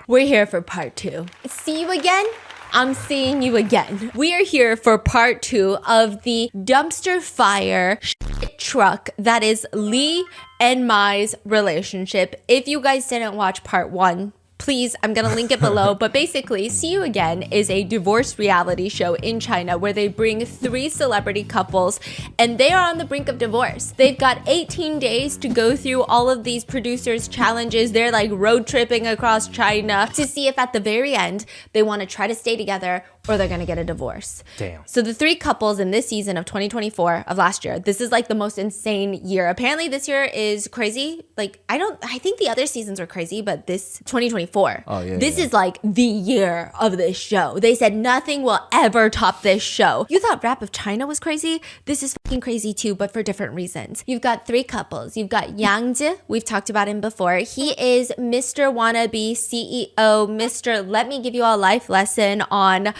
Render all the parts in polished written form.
We're here for part 2. See you again? I'm seeing you again. We are here for part 2 of the dumpster fire truck that is Lee and Mai's relationship. If you guys didn't watch part 1, please, I'm going to link it below. But basically, See You Again is a divorce reality show in China where they bring 3 celebrity couples and they are on the brink of divorce. They've got 18 days to go through all of these producers' challenges. They're like road tripping across China to see if at the very end they want to try to stay together or they're going to get a divorce. Damn. So the 3 couples in this season of 2024 of last year, this is like the most insane year. Apparently this year is crazy. Like I think the other seasons were crazy, but this 2024, this is like the year of this show. They said nothing will ever top this show. You thought Rap of China was crazy? This is fucking crazy too, but for different reasons. You've got 3 couples. You've got Yang Zi. We've talked about him before. He is Mr. Wannabe CEO, Mr. Let me give you a life lesson on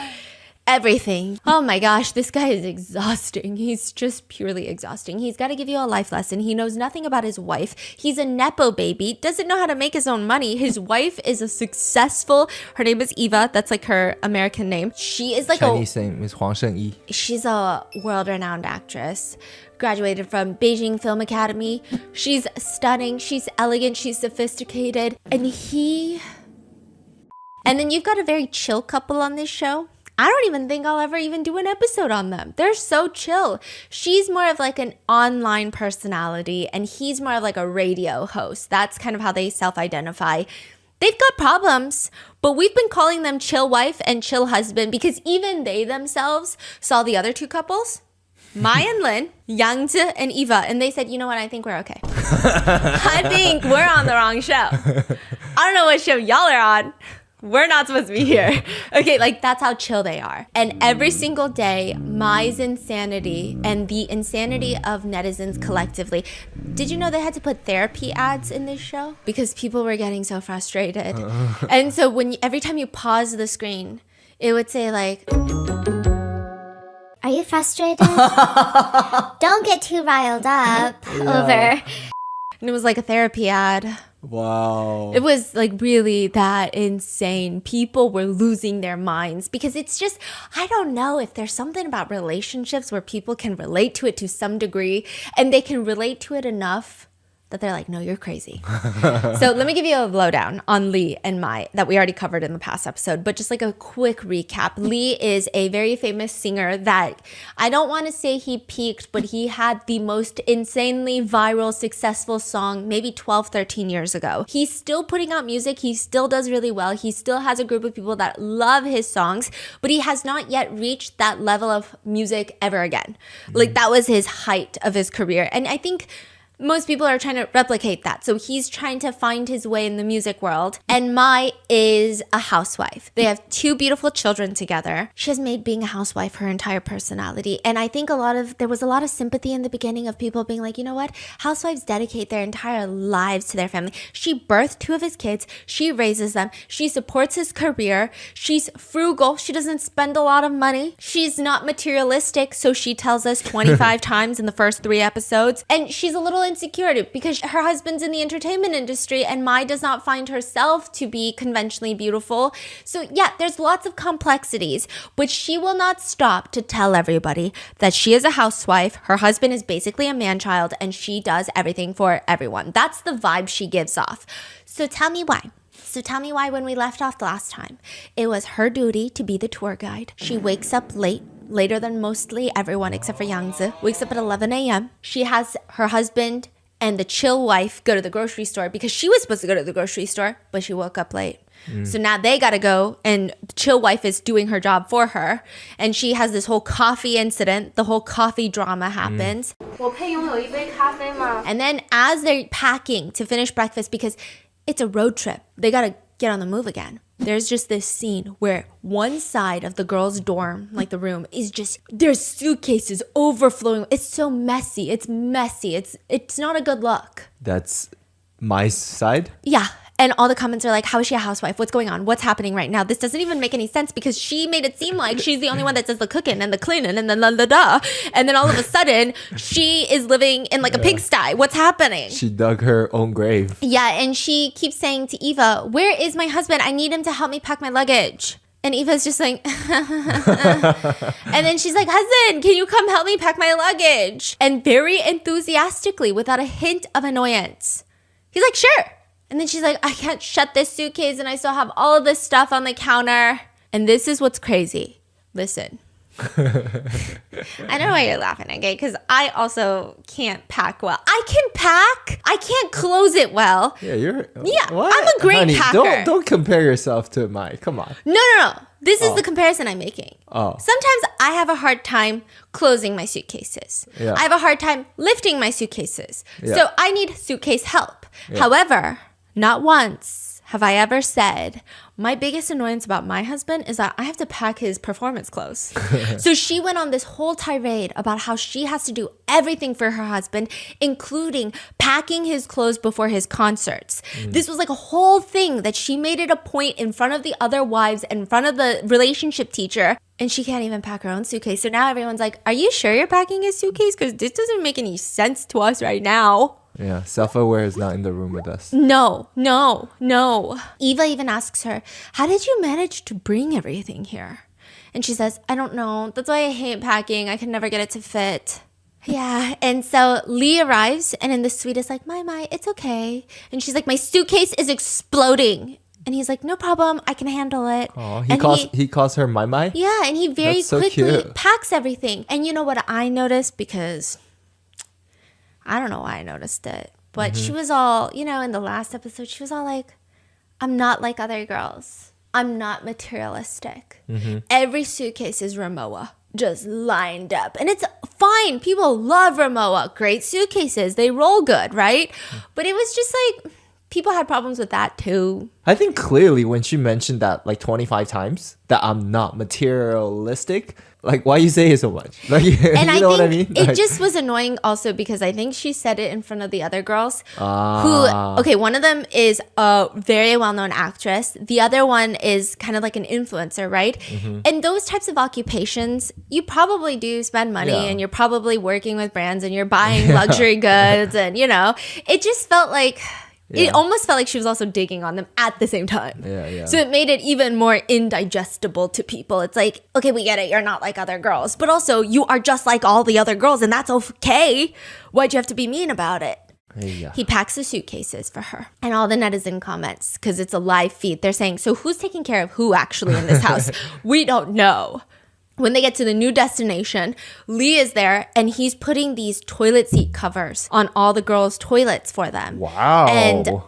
everything. Oh my gosh, this guy is exhausting. He's just purely exhausting. He's got to give you a life lesson. He knows nothing about his wife. He's a Nepo baby, doesn't know how to make his own money. His wife is a successful, her name is Eva. That's like her American name. She is like Chinese name is Huang Shengyi. She's a world-renowned actress. Graduated from Beijing Film Academy. She's stunning. She's elegant. She's sophisticated. And then you've got a very chill couple on this show. I don't even think I'll ever even do an episode on them. They're so chill. She's more of like an online personality and he's more of like a radio host. That's kind of how they self-identify. They've got problems, but we've been calling them chill wife and chill husband because even they themselves saw the other 2 couples, Mai and Lin, Yang Zi and Eva, and they said, you know what, I think we're okay. I think we're on the wrong show. I don't know what show y'all are on. We're not supposed to be here. Okay, like that's how chill they are. And every single day, Mai's insanity and the insanity of netizens collectively. Did you know they had to put therapy ads in this show? Because people were getting so frustrated. And so every time you pause the screen, it would say like, are you frustrated? Don't get too riled up over. And it was like a therapy ad. Wow. It was like really that insane. People were losing their minds because it's just, I don't know if there's something about relationships where people can relate to it to some degree and they can relate to it enough that they're like, no, you're crazy. So let me give you a lowdown on Lee and Mai that we already covered in the past episode, but just like a quick recap. Lee is a very famous singer that I don't want to say he peaked, but he had the most insanely viral, successful song maybe 12, 13 years ago. He's still putting out music. He still does really well. He still has a group of people that love his songs, but he has not yet reached that level of music ever again. Like that was his height of his career. And I think most people are trying to replicate that. So he's trying to find his way in the music world. And Mai is a housewife. They have 2 beautiful children together. She has made being a housewife her entire personality. And I think there was a lot of sympathy in the beginning of people being like, you know what? Housewives dedicate their entire lives to their family. She birthed 2 of his kids. She raises them. She supports his career. She's frugal. She doesn't spend a lot of money. She's not materialistic. So she tells us 25 times in the first 3 episodes. And she's a little insecure because her husband's in the entertainment industry and Mai does not find herself to be conventionally beautiful. So yeah, there's lots of complexities, but she will not stop to tell everybody that she is a housewife. Her husband is basically a man-child and she does everything for everyone. That's the vibe she gives off. So tell me why. When we left off the last time, it was her duty to be the tour guide. She wakes up late, later than mostly everyone except for Yang Zi, wakes up at 11 a.m. She has her husband and the chill wife go to the grocery store because she was supposed to go to the grocery store, but she woke up late. So now they gotta go and the chill wife is doing her job for her. And she has this whole coffee incident. The whole coffee drama happens. And then as they're packing to finish breakfast, because it's a road trip, they gotta get on the move again. There's just this scene where one side of the girls' dorm, like the room, is just, there's suitcases overflowing. It's so messy. It's messy. It's not a good look. That's my side? Yeah. And all the comments are like, how is she a housewife? What's going on? What's happening right now? This doesn't even make any sense because she made it seem like she's the only one that does the cooking and the cleaning and then and then all of a sudden she is living in like a pigsty. What's happening? She dug her own grave. Yeah, and she keeps saying to Eva, where is my husband? I need him to help me pack my luggage. And Eva's just like, and then she's like, husband, can you come help me pack my luggage? And very enthusiastically, without a hint of annoyance, he's like, sure. And then she's like, I can't shut this suitcase and I still have all of this stuff on the counter. And this is what's crazy. Listen. I know why you're laughing, okay? Because I also can't pack well. I can pack. I can't close it well. Yeah, I'm a great Honey, packer. Don't compare yourself to Mai. Come on. No. This is the comparison I'm making. Oh. Sometimes I have a hard time closing my suitcases. Yeah. I have a hard time lifting my suitcases. Yeah. So I need suitcase help. However, not once have I ever said, my biggest annoyance about my husband is that I have to pack his performance clothes. So she went on this whole tirade about how she has to do everything for her husband, including packing his clothes before his concerts. This was like a whole thing that she made it a point in front of the other wives, in front of the relationship teacher, and she can't even pack her own suitcase. So now everyone's like, are you sure you're packing his suitcase? Because this doesn't make any sense to us right now. Yeah, self-aware is not in the room with us. No. Eva even asks her, how did you manage to bring everything here? And she says, I don't know. That's why I hate packing. I can never get it to fit. Yeah. And so Lee arrives and in the suite is like, my, it's okay. And she's like, my suitcase is exploding. And he's like, no problem. I can handle it. Oh, And he calls her Mai. Yeah. And he very That's so quickly cute. packs everything. And you know what I noticed? Because I don't know why I noticed it, but she was all, in the last episode, she was all like, I'm not like other girls. I'm not materialistic. Every suitcase is Ramoa, just lined up. And it's fine. People love Ramoa. Great suitcases. They roll good, right? But it was just like, people had problems with that too. I think clearly when she mentioned that like 25 times, that I'm not materialistic, like why you say it so much? Like, And you know what I think mean? it Like, just was annoying also because I think she said it in front of the other girls one of them is a very well-known actress. The other one is kind of like an influencer, right? And those types of occupations, you probably do spend money Yeah. and you're probably working with brands and you're buying luxury goods and, it just felt like... It almost felt like she was also digging on them at the same time. Yeah. So it made it even more indigestible to people. It's like, okay, we get it. You're not like other girls. But also, you are just like all the other girls, and that's okay. Why'd you have to be mean about it? Yeah. He packs the suitcases for her. And all the netizen comments, because it's a live feed, they're saying, so who's taking care of who actually in this house? We don't know. When they get to the new destination, Lee is there and he's putting these toilet seat covers on all the girls' toilets for them. Wow. And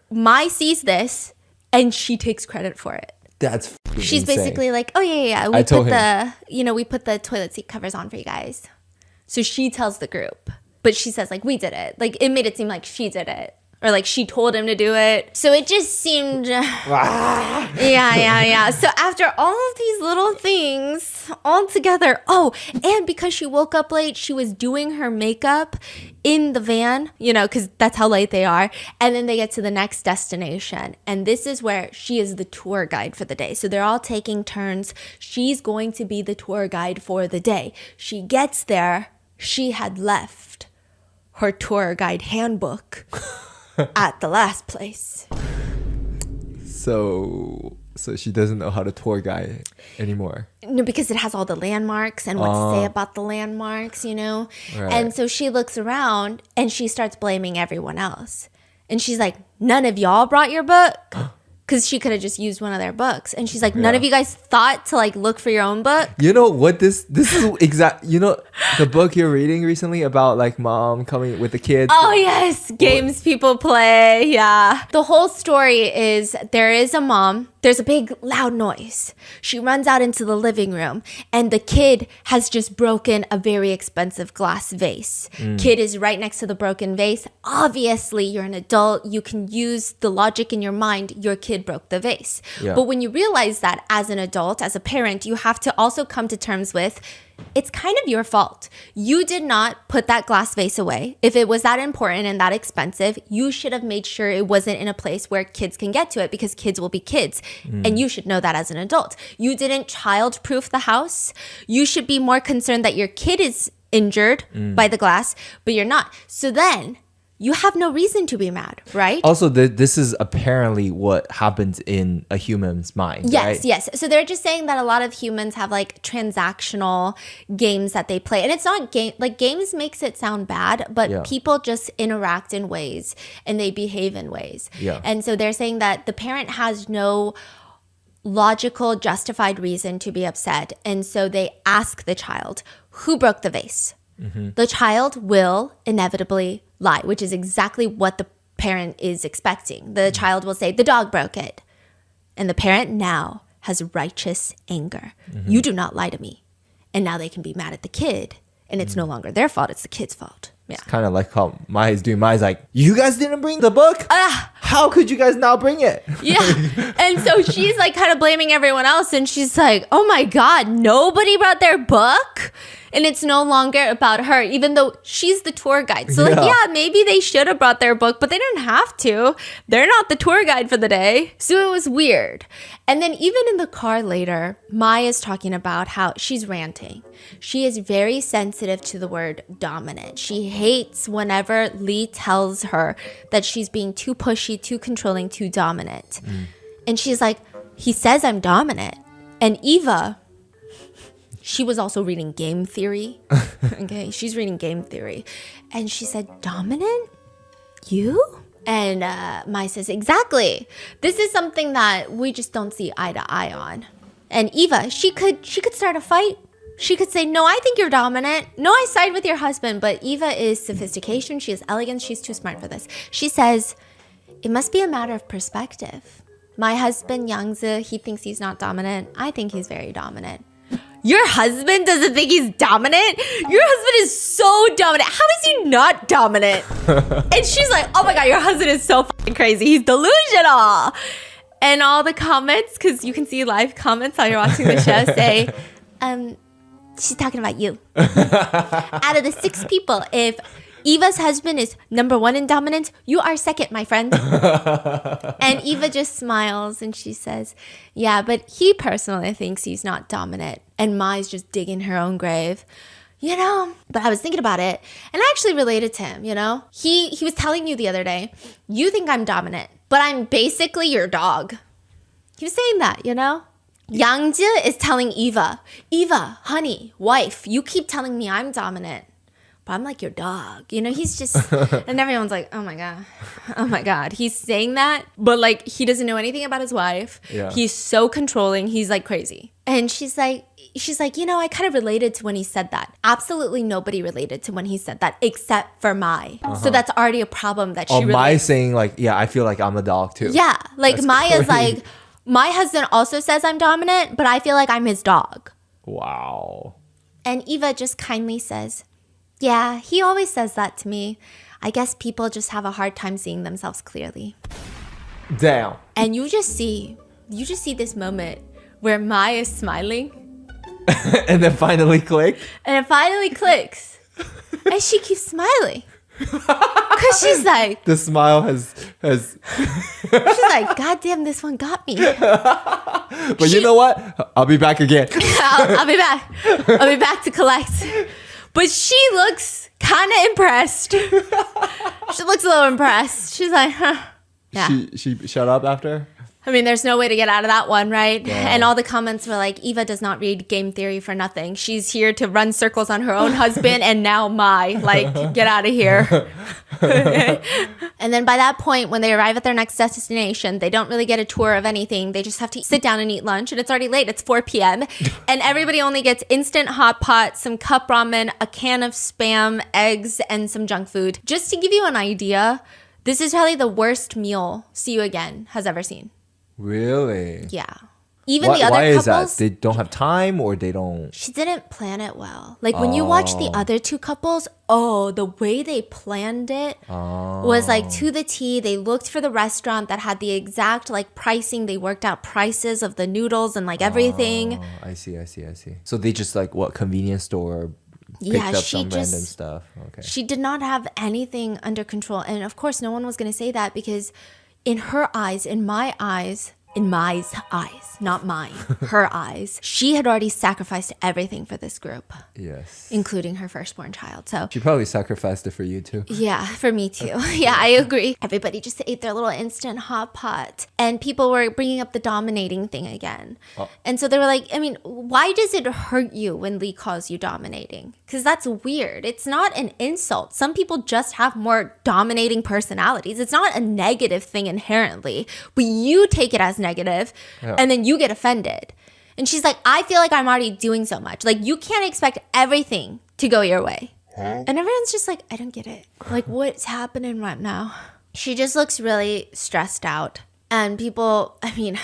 Mai sees this and she takes credit for it. That's She's insane. basically like, oh yeah. I told We put the toilet seat covers on for you guys. So she tells the group, but she says like, we did it. Like it made it seem like she did it. Or like she told him to do it. So it just seemed, yeah. So after all of these little things all together, and because she woke up late, she was doing her makeup in the van, because that's how late they are. And then they get to the next destination. And this is where she is the tour guide for the day. So they're all taking turns. She's going to be the tour guide for the day. She gets there. She had left her tour guide handbook at the last place. So she doesn't know how to tour guide anymore. No, because it has all the landmarks and what to say about the landmarks, Right. And so she looks around and she starts blaming everyone else. And she's like, none of y'all brought your book? Because she could have just used one of their books. And she's like, none of you guys thought to like look for your own book? You know what this is exact, the book you're reading recently about like mom coming with the kids. Oh yes, games people play, yeah. The whole story is there is a mom, there's a big loud noise. She runs out into the living room and the kid has just broken a very expensive glass vase. Kid is right next to the broken vase. Obviously, you're an adult, you can use the logic in your mind, your kid broke the vase. Yeah. But when you realize that as an adult, as a parent, you have to also come to terms with it's kind of your fault. You did not put that glass vase away. If it was that important and that expensive, you should have made sure it wasn't in a place where kids can get to it, because kids will be kids. And you should know that as an adult. You didn't child-proof the house. You should be more concerned that your kid is injured by the glass, but you're not. So then you have no reason to be mad, right? Also, this is apparently what happens in a human's mind, Yes, right? yes. So they're just saying that a lot of humans have like transactional games that they play. And it's not games makes it sound bad, but people just interact in ways and they behave in ways. Yeah. And so they're saying that the parent has no logical, justified reason to be upset. And so they ask the child, who broke the vase? The child will inevitably lie, which is exactly what the parent is expecting. The child will say, the dog broke it. And the parent now has righteous anger. You do not lie to me. And now they can be mad at the kid. And it's no longer their fault, it's the kid's fault. Yeah. It's kind of like how Maya's doing. Maya's like, you guys didn't bring the book? How could you guys not bring it? Yeah. And so she's like kind of blaming everyone else. And she's like, oh my God, nobody brought their book? And it's no longer about her, even though she's the tour guide. So maybe they should have brought their book, but they didn't have to. They're not the tour guide for the day. So it was weird. And then even in the car later, Maya's talking about how she's ranting. She is very sensitive to the word dominant. She hates whenever Lee tells her that she's being too pushy, too controlling, too dominant. And she's like, he says I'm dominant. And Eva, she was also reading game theory. Okay, she's reading game theory. And she said, dominant? You? And Mai says, exactly. This is something that we just don't see eye to eye on. And Eva, she could start a fight. She could say, no, I think you're dominant. No, I side with your husband. But Eva is sophistication. She is elegance. She's too smart for this. She says, it must be a matter of perspective. My husband, Yangzi, he thinks he's not dominant. I think he's very dominant. Your husband doesn't think he's dominant? Your husband is so dominant. How is he not dominant? And she's like, oh my God, your husband is so fucking crazy. He's delusional. And all the comments, because you can see live comments while you're watching the show, say, she's talking about you. Out of the 6 people, if Eva's husband is number 1 in dominance, you are second, my friend. And Eva just smiles and she says, yeah, but he personally thinks he's not dominant. And Mai's just digging her own grave. You know, but I was thinking about it and I actually related to him, you know. He was telling you the other day, you think I'm dominant, but I'm basically your dog. He was saying that, you know. Yangji is telling Eva, honey, wife, you keep telling me I'm dominant, but I'm like your dog. You know, he's just, and everyone's like, oh my God. He's saying that, but like he doesn't know anything about his wife. Yeah. He's so controlling. He's like crazy. And she's like, you know, I kind of related to when he said that. Absolutely nobody related to when he said that except for Mai. So that's already a problem that she relates. Mai saying like, yeah, I feel like I'm a dog too. Yeah. Like That's Maya's crazy. like, my husband also says I'm dominant, but I feel like I'm his dog. Wow. And Eva just kindly says, yeah, he always says that to me. I guess people just have a hard time seeing themselves clearly. Damn. And you just see this moment where Mai is smiling. And then finally click. And it finally clicks. And she keeps smiling. Because she's like, The smile has she's like, God damn, this one got me. But you know what? I'll be back again. I'll be back. I'll be back to collect. But she looks kind of impressed. She looks a little impressed. She's like, huh. Yeah. She shut up after? I mean, there's no way to get out of that one, right? Yeah. And all the comments were like, Eva does not read game theory for nothing. She's here to run circles on her own husband and now Mai. Like, get out of here. And then by that point, when they arrive at their next destination, they don't really get a tour of anything. They just have to sit down and eat lunch. And it's already late. It's 4 p.m. And everybody only gets instant hot pot, some cup ramen, a can of Spam, eggs, and some junk food. Just to give you an idea, this is probably the worst meal See You Again has ever seen. Really? Yeah. Even the other why is that? couples, They don't have time or they don't... she didn't plan it well. Like when you watch the other two couples, the way they planned it was like to the T. They looked for the restaurant that had the exact like pricing. They worked out prices of the noodles and like everything. Oh, I see. So they just like what, convenience store picked up some random stuff. Okay. She did not have anything under control. And of course, no one was going to say that because in her eyes, in my eyes, not mine, her eyes, she had already sacrificed everything for this group. Yes. Including her firstborn child. So She probably sacrificed it for you too. yeah, for me too. Yeah, I agree. Everybody just ate their little instant hot pot. And people were bringing up the dominating thing again. And so they were like, I mean, why does it hurt you when Lee calls you dominating? Because that's weird. It's not an insult. Some people just have more dominating personalities. It's not a negative thing inherently, but you take it as negative and then you get offended. And she's like, I feel like I'm already doing so much. Like, you can't expect everything to go your way. And everyone's just like, I don't get it. Like, what's happening right now? She just looks really stressed out. And people, I mean,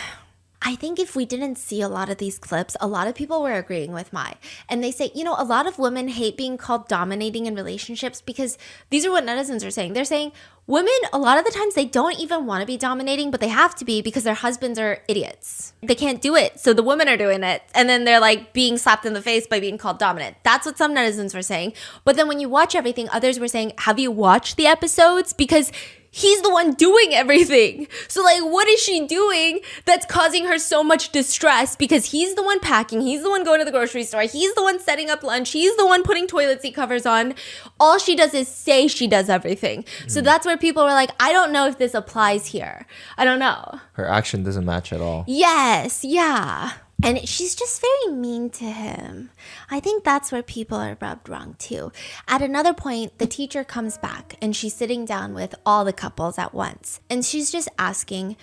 I think if we didn't see a lot of these clips, a lot of people were agreeing with Mai. And they say, you know, a lot of women hate being called dominating in relationships because these are what netizens are saying. They're saying women, a lot of the times, they don't even want to be dominating, but they have to be because their husbands are idiots. They can't do it. So the women are doing it. And then they're like being slapped in the face by being called dominant. That's what some netizens were saying. But then when you watch everything, others were saying, have you watched the episodes? Because he's the one doing everything. So like, what is she doing that's causing her so much distress? Because he's the one packing. He's the one going to the grocery store. He's the one setting up lunch. He's the one putting toilet seat covers on. All she does is say she does everything. So that's where people were like, I don't know if this applies here. I don't know. Her action doesn't match at all. Yes, yeah. And she's just very mean to him. I think that's where people are rubbed wrong too. At another point, the teacher comes back and she's sitting down with all the couples at once. And she's just asking,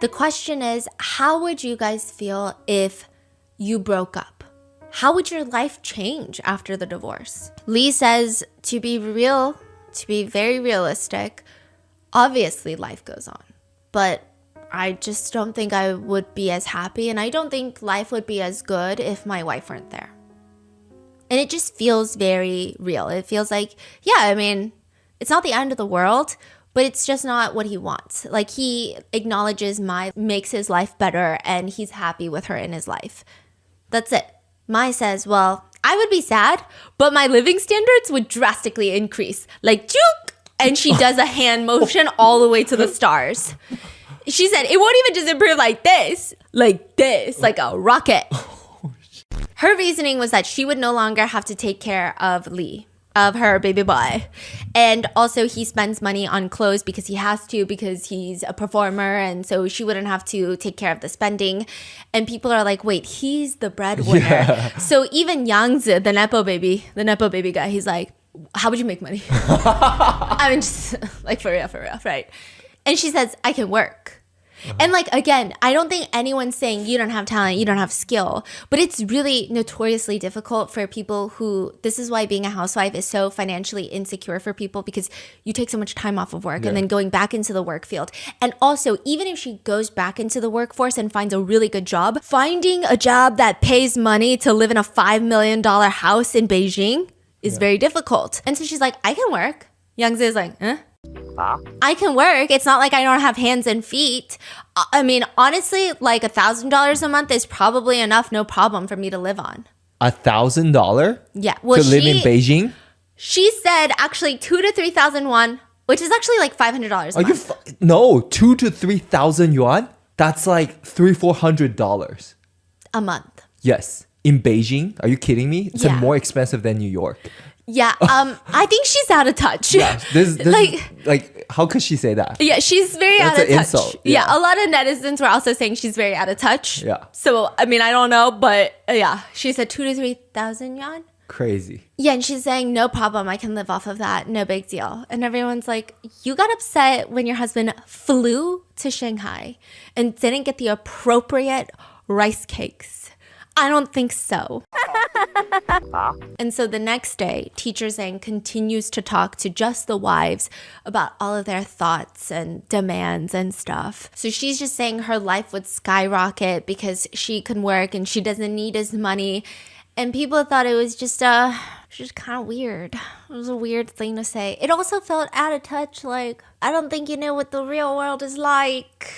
the question is, how would you guys feel if you broke up? How would your life change after the divorce? Lee says, to be real, to be very realistic, obviously life goes on. But I just don't think I would be as happy, and I don't think life would be as good if my wife weren't there. And it just feels very real. It feels like, yeah, I mean, it's not the end of the world, but it's just not what he wants. Like, he acknowledges Mai makes his life better, and he's happy with her in his life. That's it. Mai says, well, I would be sad, but my living standards would drastically increase. Like, juke! And she does a hand motion all the way to the stars. She said, it won't even just improve like this, like a rocket. Her reasoning was that she would no longer have to take care of Lee, of her baby boy. And also he spends money on clothes because he has to, because he's a performer. And so she wouldn't have to take care of the spending. And people are like, wait, he's the breadwinner. Yeah. So even Yangzi, the Nepo baby guy, he's like, how would you make money? I mean, just like for real, right? And she says, I can work. And like, again, I don't think anyone's saying you don't have talent, you don't have skill, but it's really notoriously difficult for people who, this is why being a housewife is so financially insecure for people, because you take so much time off of work and then going back into the work field. And also, even if she goes back into the workforce and finds a really good job, finding a job that pays money to live in a $5 million house in Beijing is very difficult. And so she's like, I can work. Youngzi is like, huh? I can work. It's not like I don't have hands and feet. I mean, honestly, like $1,000 a month is probably enough, no problem for me to live on. $1,000? Yeah. Well, to live in Beijing? She said actually 2,000 to 3,000 won, which is actually like $500 a month. No, 2,000 to 3,000 yuan? That's like $300-$400 a month. Yes. In Beijing? Are you kidding me? It's more expensive than New York. Yeah, I think she's out of touch. Yeah, this like how could she say that? Yeah, she's very out of touch. Insult. Yeah, a lot of netizens were also saying she's very out of touch. Yeah. So, I mean, I don't know, but yeah, she said 2,000 to 3,000 yuan. Crazy. Yeah, and she's saying, no problem, I can live off of that, no big deal. And everyone's like, you got upset when your husband flew to Shanghai and didn't get the appropriate rice cakes. I don't think so. And so the next day, teacher Zhang continues to talk to just the wives about all of their thoughts and demands and stuff. So she's just saying her life would skyrocket because she can work and she doesn't need his money. And people thought it was just kind of weird. It was a weird thing to say. It also felt out of touch, like, I don't think you know what the real world is like.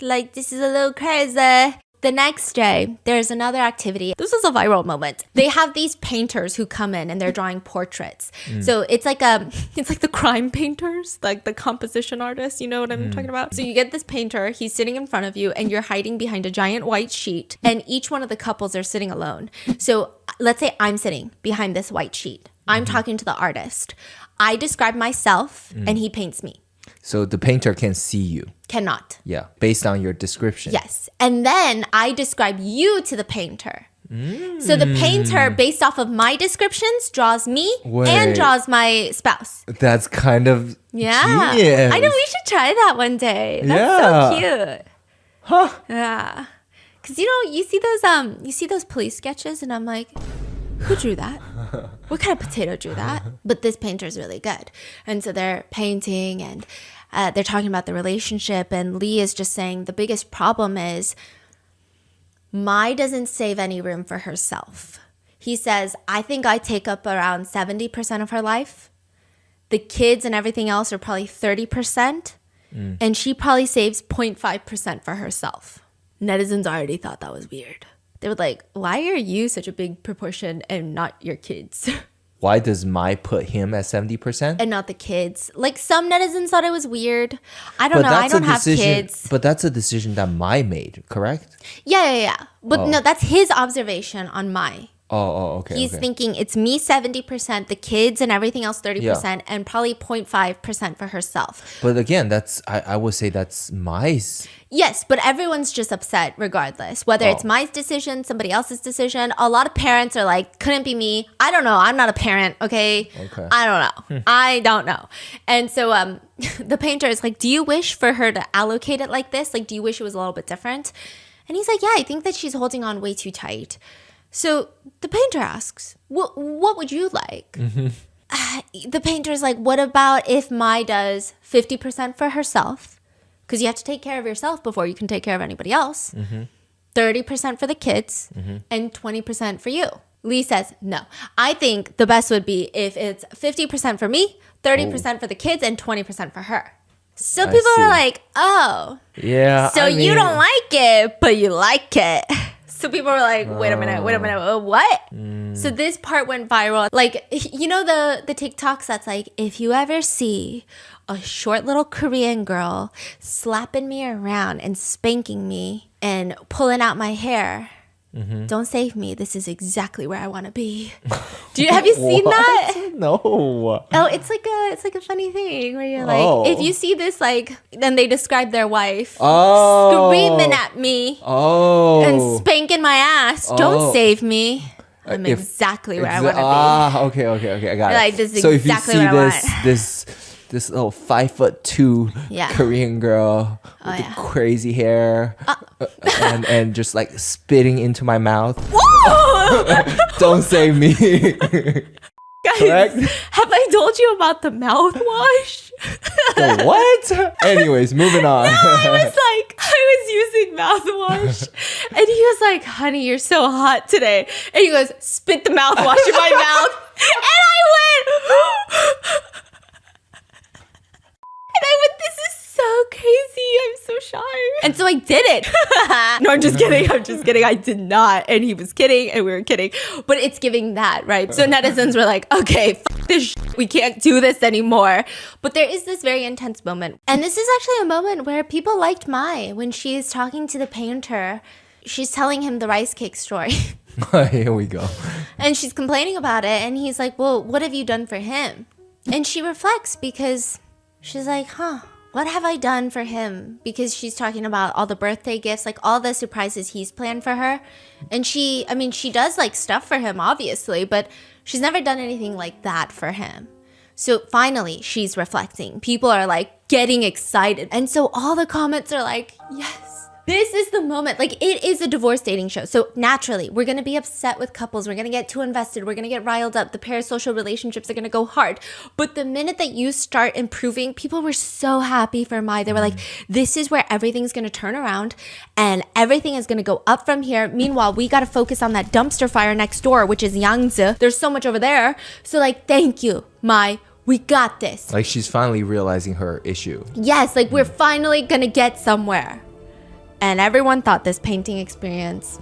Like, this is a little crazy. The next day, there's another activity. This was a viral moment. They have these painters who come in and they're drawing portraits. So it's like the crime painters, like the composition artists. You know what I'm talking about? So you get this painter, he's sitting in front of you and you're hiding behind a giant white sheet and each one of the couples are sitting alone. So let's say I'm sitting behind this white sheet. I'm talking to the artist. I describe myself and he paints me. So the painter can see you. Cannot. Yeah, based on your description. Yes. And then I describe you to the painter. So the painter, based off of my descriptions, draws me and draws my spouse. That's kind of Yeah. genius. I know, we should try that one day. That's so cute. Huh? Yeah. Because, you see those police sketches and I'm like, who drew that? What kind of potato drew that? But this painter's really good. And so they're painting and they're talking about the relationship. And Lee is just saying the biggest problem is Mai doesn't save any room for herself. He says, I think I take up around 70% of her life. The kids and everything else are probably 30%. And she probably saves 0.5% for herself. Netizens already thought that was weird. They were like, why are you such a big proportion and not your kids? Why does Mai put him at 70%? And not the kids. Like, some netizens thought it was weird. I don't know. I don't have kids. But that's a decision that Mai made, correct? Yeah. But no, that's his observation on Mai. Okay. He's thinking it's me 70%, the kids and everything else 30%, and probably 0.5% for herself. But again, I would say that's Mai's. Yes, but everyone's just upset regardless. Whether it's Mai's decision, somebody else's decision. A lot of parents are like, couldn't be me. I don't know. I'm not a parent, okay? I don't know. I don't know. And so the painter is like, do you wish for her to allocate it like this? Like, do you wish it was a little bit different? And he's like, yeah, I think that she's holding on way too tight. So the painter asks, what would you like? The painter's like, what about if Mai does 50% for herself? Because you have to take care of yourself before you can take care of anybody else. 30% for the kids and 20% for you. Lee says, no. I think the best would be if it's 50% for me, 30% for the kids, and 20% for her. So people are like, oh. Yeah. So you don't like it, but you like it. So people were like, wait a minute, what? So this part went viral. Like, the TikToks that's like, if you ever see a short little Korean girl slapping me around and spanking me and pulling out my hair, don't save me. This is exactly where I want to be. Have you seen that? No. Oh, it's like a funny thing where you're like, if you see this, like, then they describe their wife screaming at me and spanking my ass. Don't save me. I'm exactly where I want to be. Okay, I got it. Like, this is so exactly if you see what I want. this little 5'2" Korean girl with the crazy hair and just like spitting into my mouth. Don't save me. Guys, correct? Have I told you about the mouthwash? The what? Anyways, moving on. I was using mouthwash and he was like, honey, you're so hot today. And he goes, spit the mouthwash in my mouth. And I went, this is so crazy. I'm so shy. And so I did it. No, I'm just kidding. I did not. And he was kidding and we were kidding. But it's giving that, right? So netizens were like, okay, this we can't do this anymore. But there is this very intense moment. And this is actually a moment where people liked Mai when she's talking to the painter. She's telling him the rice cake story. Here we go. And she's complaining about it. And he's like, well, what have you done for him? And she reflects because she's like, what have I done for him? Because she's talking about all the birthday gifts, like all the surprises he's planned for her. And she does like stuff for him, obviously, but she's never done anything like that for him. So finally, she's reflecting. People are like getting excited. And so all the comments are like, yes, This is the moment. Like, it is a divorce dating show. So naturally, we're going to be upset with couples. We're going to get too invested. We're going to get riled up. The parasocial relationships are going to go hard. But the minute that you start improving, people were so happy for Mai. They were like, this is where everything's going to turn around and everything is going to go up from here. Meanwhile, we got to focus on that dumpster fire next door, which is Yangtze. There's so much over there. So like, thank you, Mai. We got this. Like she's finally realizing her issue. Yes, like we're finally going to get somewhere. And everyone thought this painting experience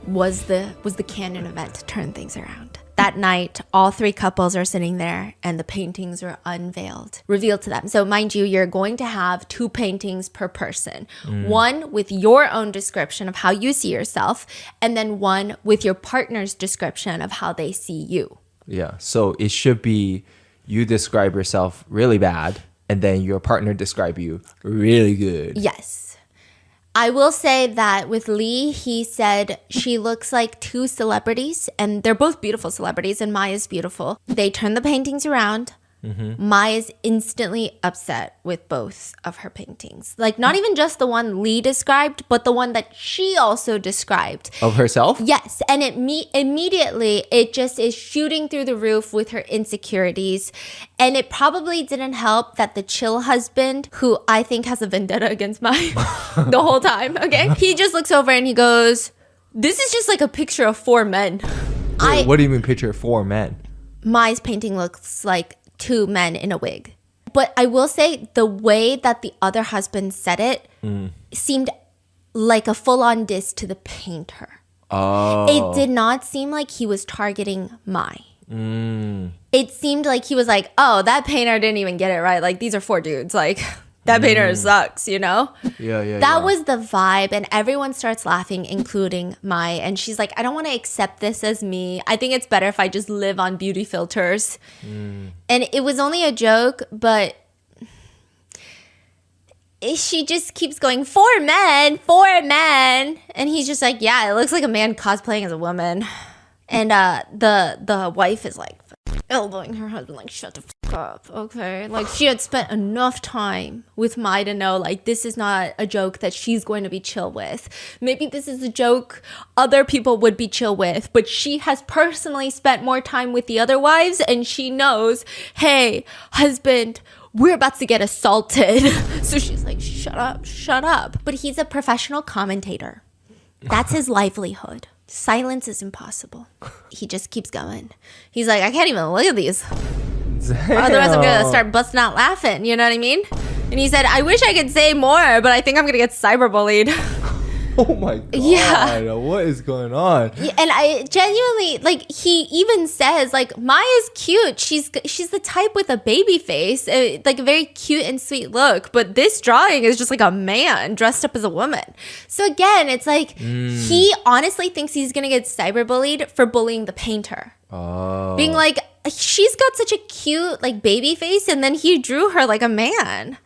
was the canon event to turn things around. That night, all 3 couples are sitting there and the paintings were unveiled, revealed to them. So mind you, you're going to have 2 paintings per person. One with your own description of how you see yourself, and then one with your partner's description of how they see you. Yeah, so it should be you describe yourself really bad and then your partner describe you really good. Yes. I will say that with Lee, he said she looks like 2 celebrities, and they're both beautiful celebrities, and Mai is beautiful. They turn the paintings around. Mai is instantly upset with both of her paintings. Like, not even just the one Lee described, but the one that she also described. Of herself? Yes. And immediately, it just is shooting through the roof with her insecurities. And it probably didn't help that the chill husband, who I think has a vendetta against Mai the whole time, okay? He just looks over and he goes, this is just like a picture of 4 men. Wait, what do you mean picture of 4 men? Mai's painting looks like 2 men in a wig. But I will say the way that the other husband said it seemed like a full-on diss to the painter. Oh. It did not seem like he was targeting Mai. It seemed like he was like, oh, that painter didn't even get it right. Like, these are 4 dudes. Like, that painter sucks, you know? Yeah. That was the vibe, and everyone starts laughing, including Mai. And she's like, I don't want to accept this as me. I think it's better if I just live on beauty filters. And it was only a joke, but she just keeps going, 4 men, 4 men. And he's just like, yeah, it looks like a man cosplaying as a woman. And the wife is like elbowing her husband, like, shut the fuck up, okay? Like, she had spent enough time with Mai to know, like, this is not a joke that she's going to be chill with. Maybe this is a joke other people would be chill with, but she has personally spent more time with the other wives, and she knows, hey, husband, we're about to get assaulted. So she's like, shut up. But he's a professional commentator. That's his livelihood. Silence is impossible. He just keeps going. He's like, I can't even look at these. Otherwise, I'm going to start busting out laughing. You know what I mean? And he said, I wish I could say more, but I think I'm going to get cyberbullied. Oh my God. Yeah. What is going on? Yeah, and I genuinely, like, he even says, like, Maya's cute. She's the type with a baby face, like a very cute and sweet look. But this drawing is just like a man dressed up as a woman. So again, it's like he honestly thinks he's going to get cyberbullied for bullying the painter. Oh. Being like, she's got such a cute, like, baby face, and then he drew her like a man.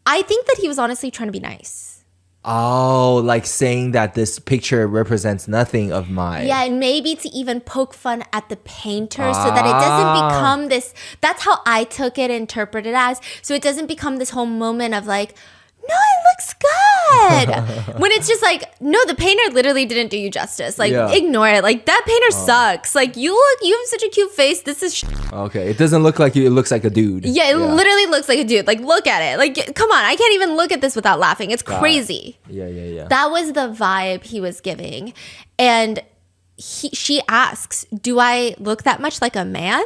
I think that he was honestly trying to be nice. Oh, like saying that this picture represents nothing of mine. Yeah, and maybe to even poke fun at the painter so that it doesn't become this. That's how I took it, interpreted as. So it doesn't become this whole moment of like, no, it looks good. When it's just like, no, the painter literally didn't do you justice. Like, ignore it. Like, that painter sucks. Like, you have such a cute face. This is okay. It doesn't look like you. It looks like a dude. Yeah, it literally looks like a dude. Like, look at it. Like, come on. I can't even look at this without laughing. It's crazy. Yeah. That was the vibe he was giving. And she asks, do I look that much like a man?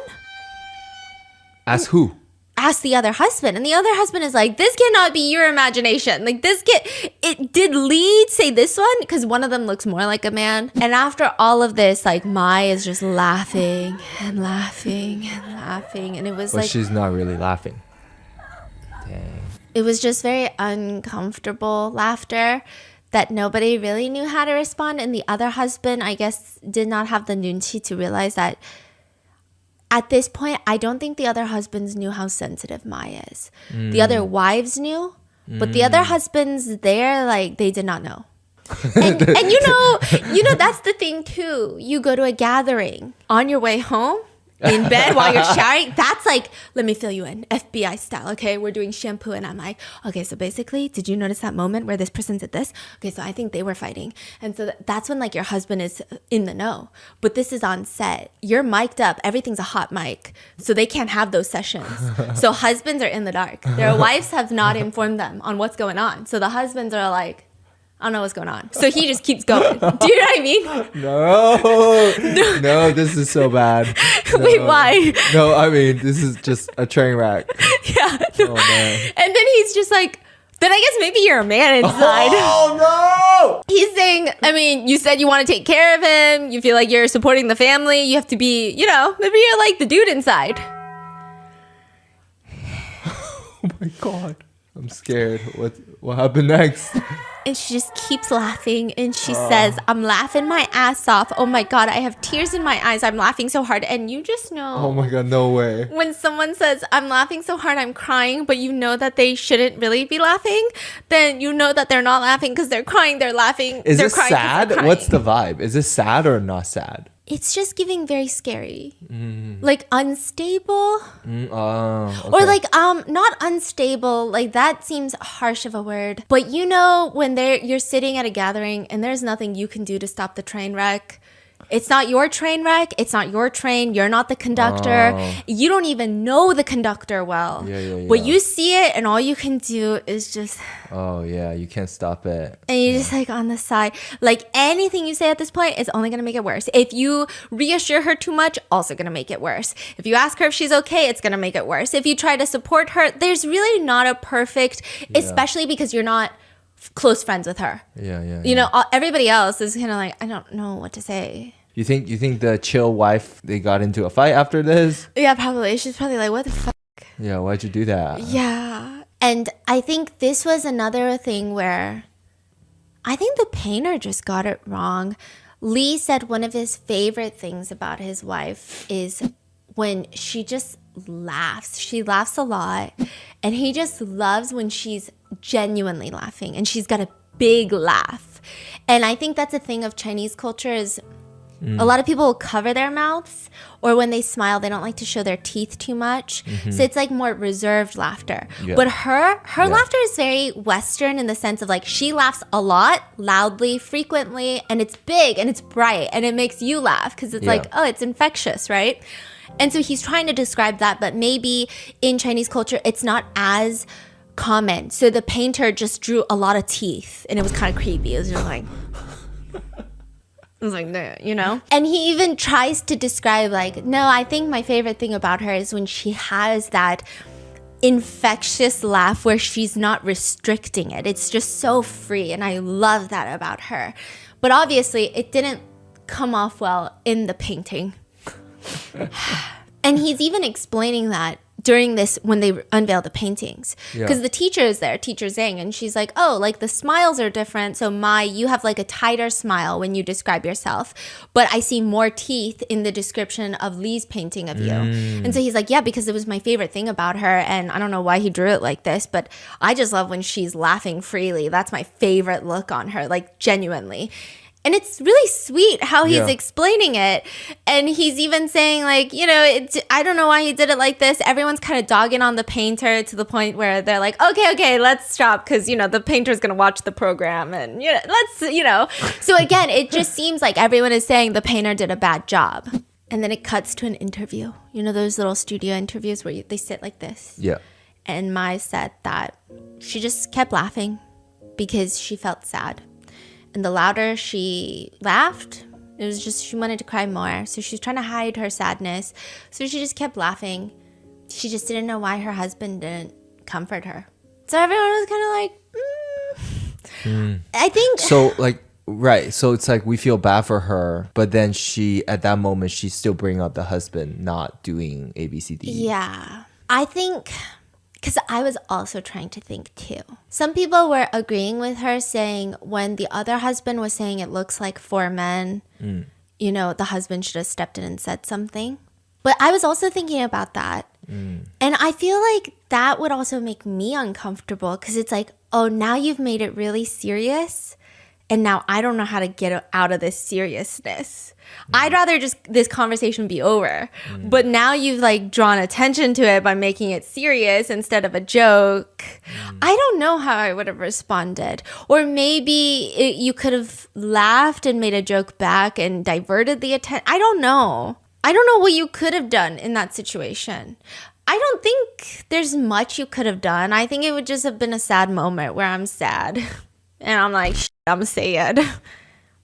As who? Ask the other husband, and the other husband is like, this cannot be your imagination. Like, did Lee say this one? Because one of them looks more like a man. And after all of this, like, Mai is just laughing and laughing and laughing. And it was like, she's not really laughing. Dang. It was just very uncomfortable laughter that nobody really knew how to respond. And the other husband, I guess, did not have the nunchi to realize that at this point, I don't think the other husbands knew how sensitive Mai is. The other wives knew, but the other husbands there, like, they did not know. And you know, that's the thing too. You go to a gathering on your way home, in bed while you're showering, that's like, let me fill you in, FBI style. Okay, we're doing shampoo, and I'm like, okay, so basically, did you notice that moment where this person did this? Okay, so I think they were fighting. And so that's when like your husband is in the know. But this is on set. You're mic'd up. Everything's a hot mic. So they can't have those sessions. So husbands are in the dark. Their wives have not informed them on what's going on. So the husbands are like, I don't know what's going on. So he just keeps going. Do you know what I mean? No, this is so bad. No. Wait, why? No, I mean, this is just a train wreck. Yeah. Oh, man. And then he's just like, then I guess maybe you're a man inside. Oh, no! He's saying, I mean, you said you want to take care of him. You feel like you're supporting the family. You have to be, you know, maybe you're like the dude inside. Oh, my God. I'm scared. What happened next? And she just keeps laughing, and she says, I'm laughing my ass off. Oh my God, I have tears in my eyes. I'm laughing so hard. And you just know. Oh my God, no way. When someone says, I'm laughing so hard, I'm crying, but you know that they shouldn't really be laughing, then you know that they're not laughing because they're crying, they're laughing. Is they're this crying 'cause they're sad? crying. What's the vibe? Is this sad or not sad? It's just giving very scary. Like unstable. Okay. Or like not unstable, like that seems harsh of a word. But you know when you're sitting at a gathering and there's nothing you can do to stop the train wreck. It's not your train wreck. It's not your train. You're not the conductor. You don't even know the conductor well. Yeah. But you see it and all you can do is just... Oh, yeah. You can't stop it. And you're just like on the side. Like anything you say at this point is only going to make it worse. If you reassure her too much, also going to make it worse. If you ask her if she's okay, it's going to make it worse. If you try to support her, there's really not a perfect, especially because you're not close friends with her. Yeah. You know, everybody else is kind of like, I don't know what to say. You think the chill wife, they got into a fight after this? Yeah, probably. She's probably like, what the fuck? Yeah, why'd you do that? Yeah. And I think this was another thing where I think the painter just got it wrong. Lee said one of his favorite things about his wife is when she just laughs. She laughs a lot. And he just loves when she's genuinely laughing and she's got a big laugh. And I think that's a thing of Chinese culture is a lot of people will cover their mouths, or when they smile, they don't like to show their teeth too much. So it's like more reserved laughter. Yeah. But her laughter is very Western in the sense of like she laughs a lot, loudly, frequently, and it's big and it's bright and it makes you laugh because it's like, oh, it's infectious, right? And so he's trying to describe that, but maybe in Chinese culture, it's not as common. So the painter just drew a lot of teeth and it was kind of creepy. It was just like... I was like, no, you know? And he even tries to describe like, no, I think my favorite thing about her is when she has that infectious laugh where she's not restricting it. It's just so free. And I love that about her. But obviously, it didn't come off well in the painting. And he's even explaining that during this when they unveil the paintings, because the teacher is there, teacher Zhang, and she's like, oh, like the smiles are different, so you have like a tighter smile when you describe yourself, but I see more teeth in the description of Lee's painting of you. And so he's like, yeah, because it was my favorite thing about her, and I don't know why he drew it like this, but I just love when she's laughing freely. That's my favorite look on her, like genuinely. And it's really sweet how he's explaining it. And he's even saying like, you know, I don't know why he did it like this. Everyone's kind of dogging on the painter to the point where they're like, okay, let's stop. Because, you know, the painter's going to watch the program and, you know, let's, you know. So again, it just seems like everyone is saying the painter did a bad job. And then it cuts to an interview. You know, those little studio interviews where they sit like this. Yeah. And Mai said that she just kept laughing because she felt sad. And the louder she laughed, it was just she wanted to cry more. So she was trying to hide her sadness. So she just kept laughing. She just didn't know why her husband didn't comfort her. So everyone was kind of like, I think... So, like, right. So it's like we feel bad for her, but then at that moment, she's still bringing up the husband not doing A, B, C, D. Yeah. I think... Because I was also trying to think too. Some people were agreeing with her saying when the other husband was saying it looks like 4 men, you know, the husband should have stepped in and said something. But I was also thinking about that. And I feel like that would also make me uncomfortable because it's like, oh, now you've made it really serious. And now I don't know how to get out of this seriousness. I'd rather just this conversation be over. But now you've like drawn attention to it by making it serious instead of a joke. I don't know how I would have responded. Or maybe you could have laughed and made a joke back and diverted the attention. I don't know. I don't know what you could have done in that situation. I don't think there's much you could have done. I think it would just have been a sad moment where I'm sad. And I'm like, I'm sad.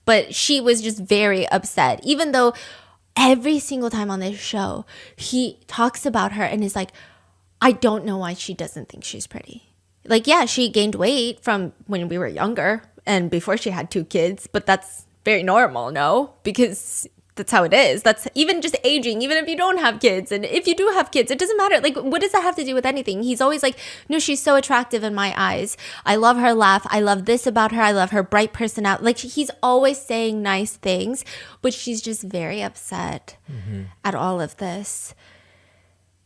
But she was just very upset. Even though every single time on this show, he talks about her and is like, I don't know why she doesn't think she's pretty. Like, yeah, she gained weight from when we were younger and before she had 2 kids. But that's very normal, no? Because that's how it is. That's even just aging, even if you don't have kids. And if you do have kids, it doesn't matter. Like, what does that have to do with anything? He's always like, no, she's so attractive in my eyes. I love her laugh. I love this about her. I love her bright personality. Like, he's always saying nice things, but she's just very upset at all of this.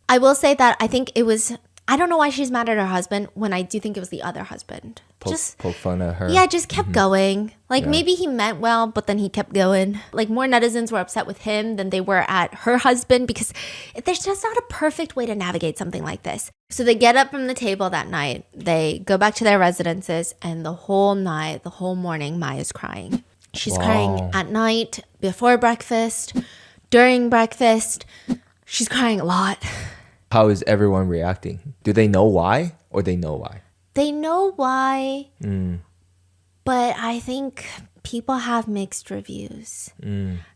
I will say that I think it was, I don't know why she's mad at her husband when I do think it was the other husband. Poke fun at her. Yeah, just kept going. Like maybe he meant well, but then he kept going. Like more netizens were upset with him than they were at her husband because there's just not a perfect way to navigate something like this. So they get up from the table that night. They go back to their residences and the whole night, the whole morning, Maya's crying. She's crying at night, before breakfast, during breakfast. She's crying a lot. How is everyone reacting? Do they know why or they know why? They know why, but I think people have mixed reviews.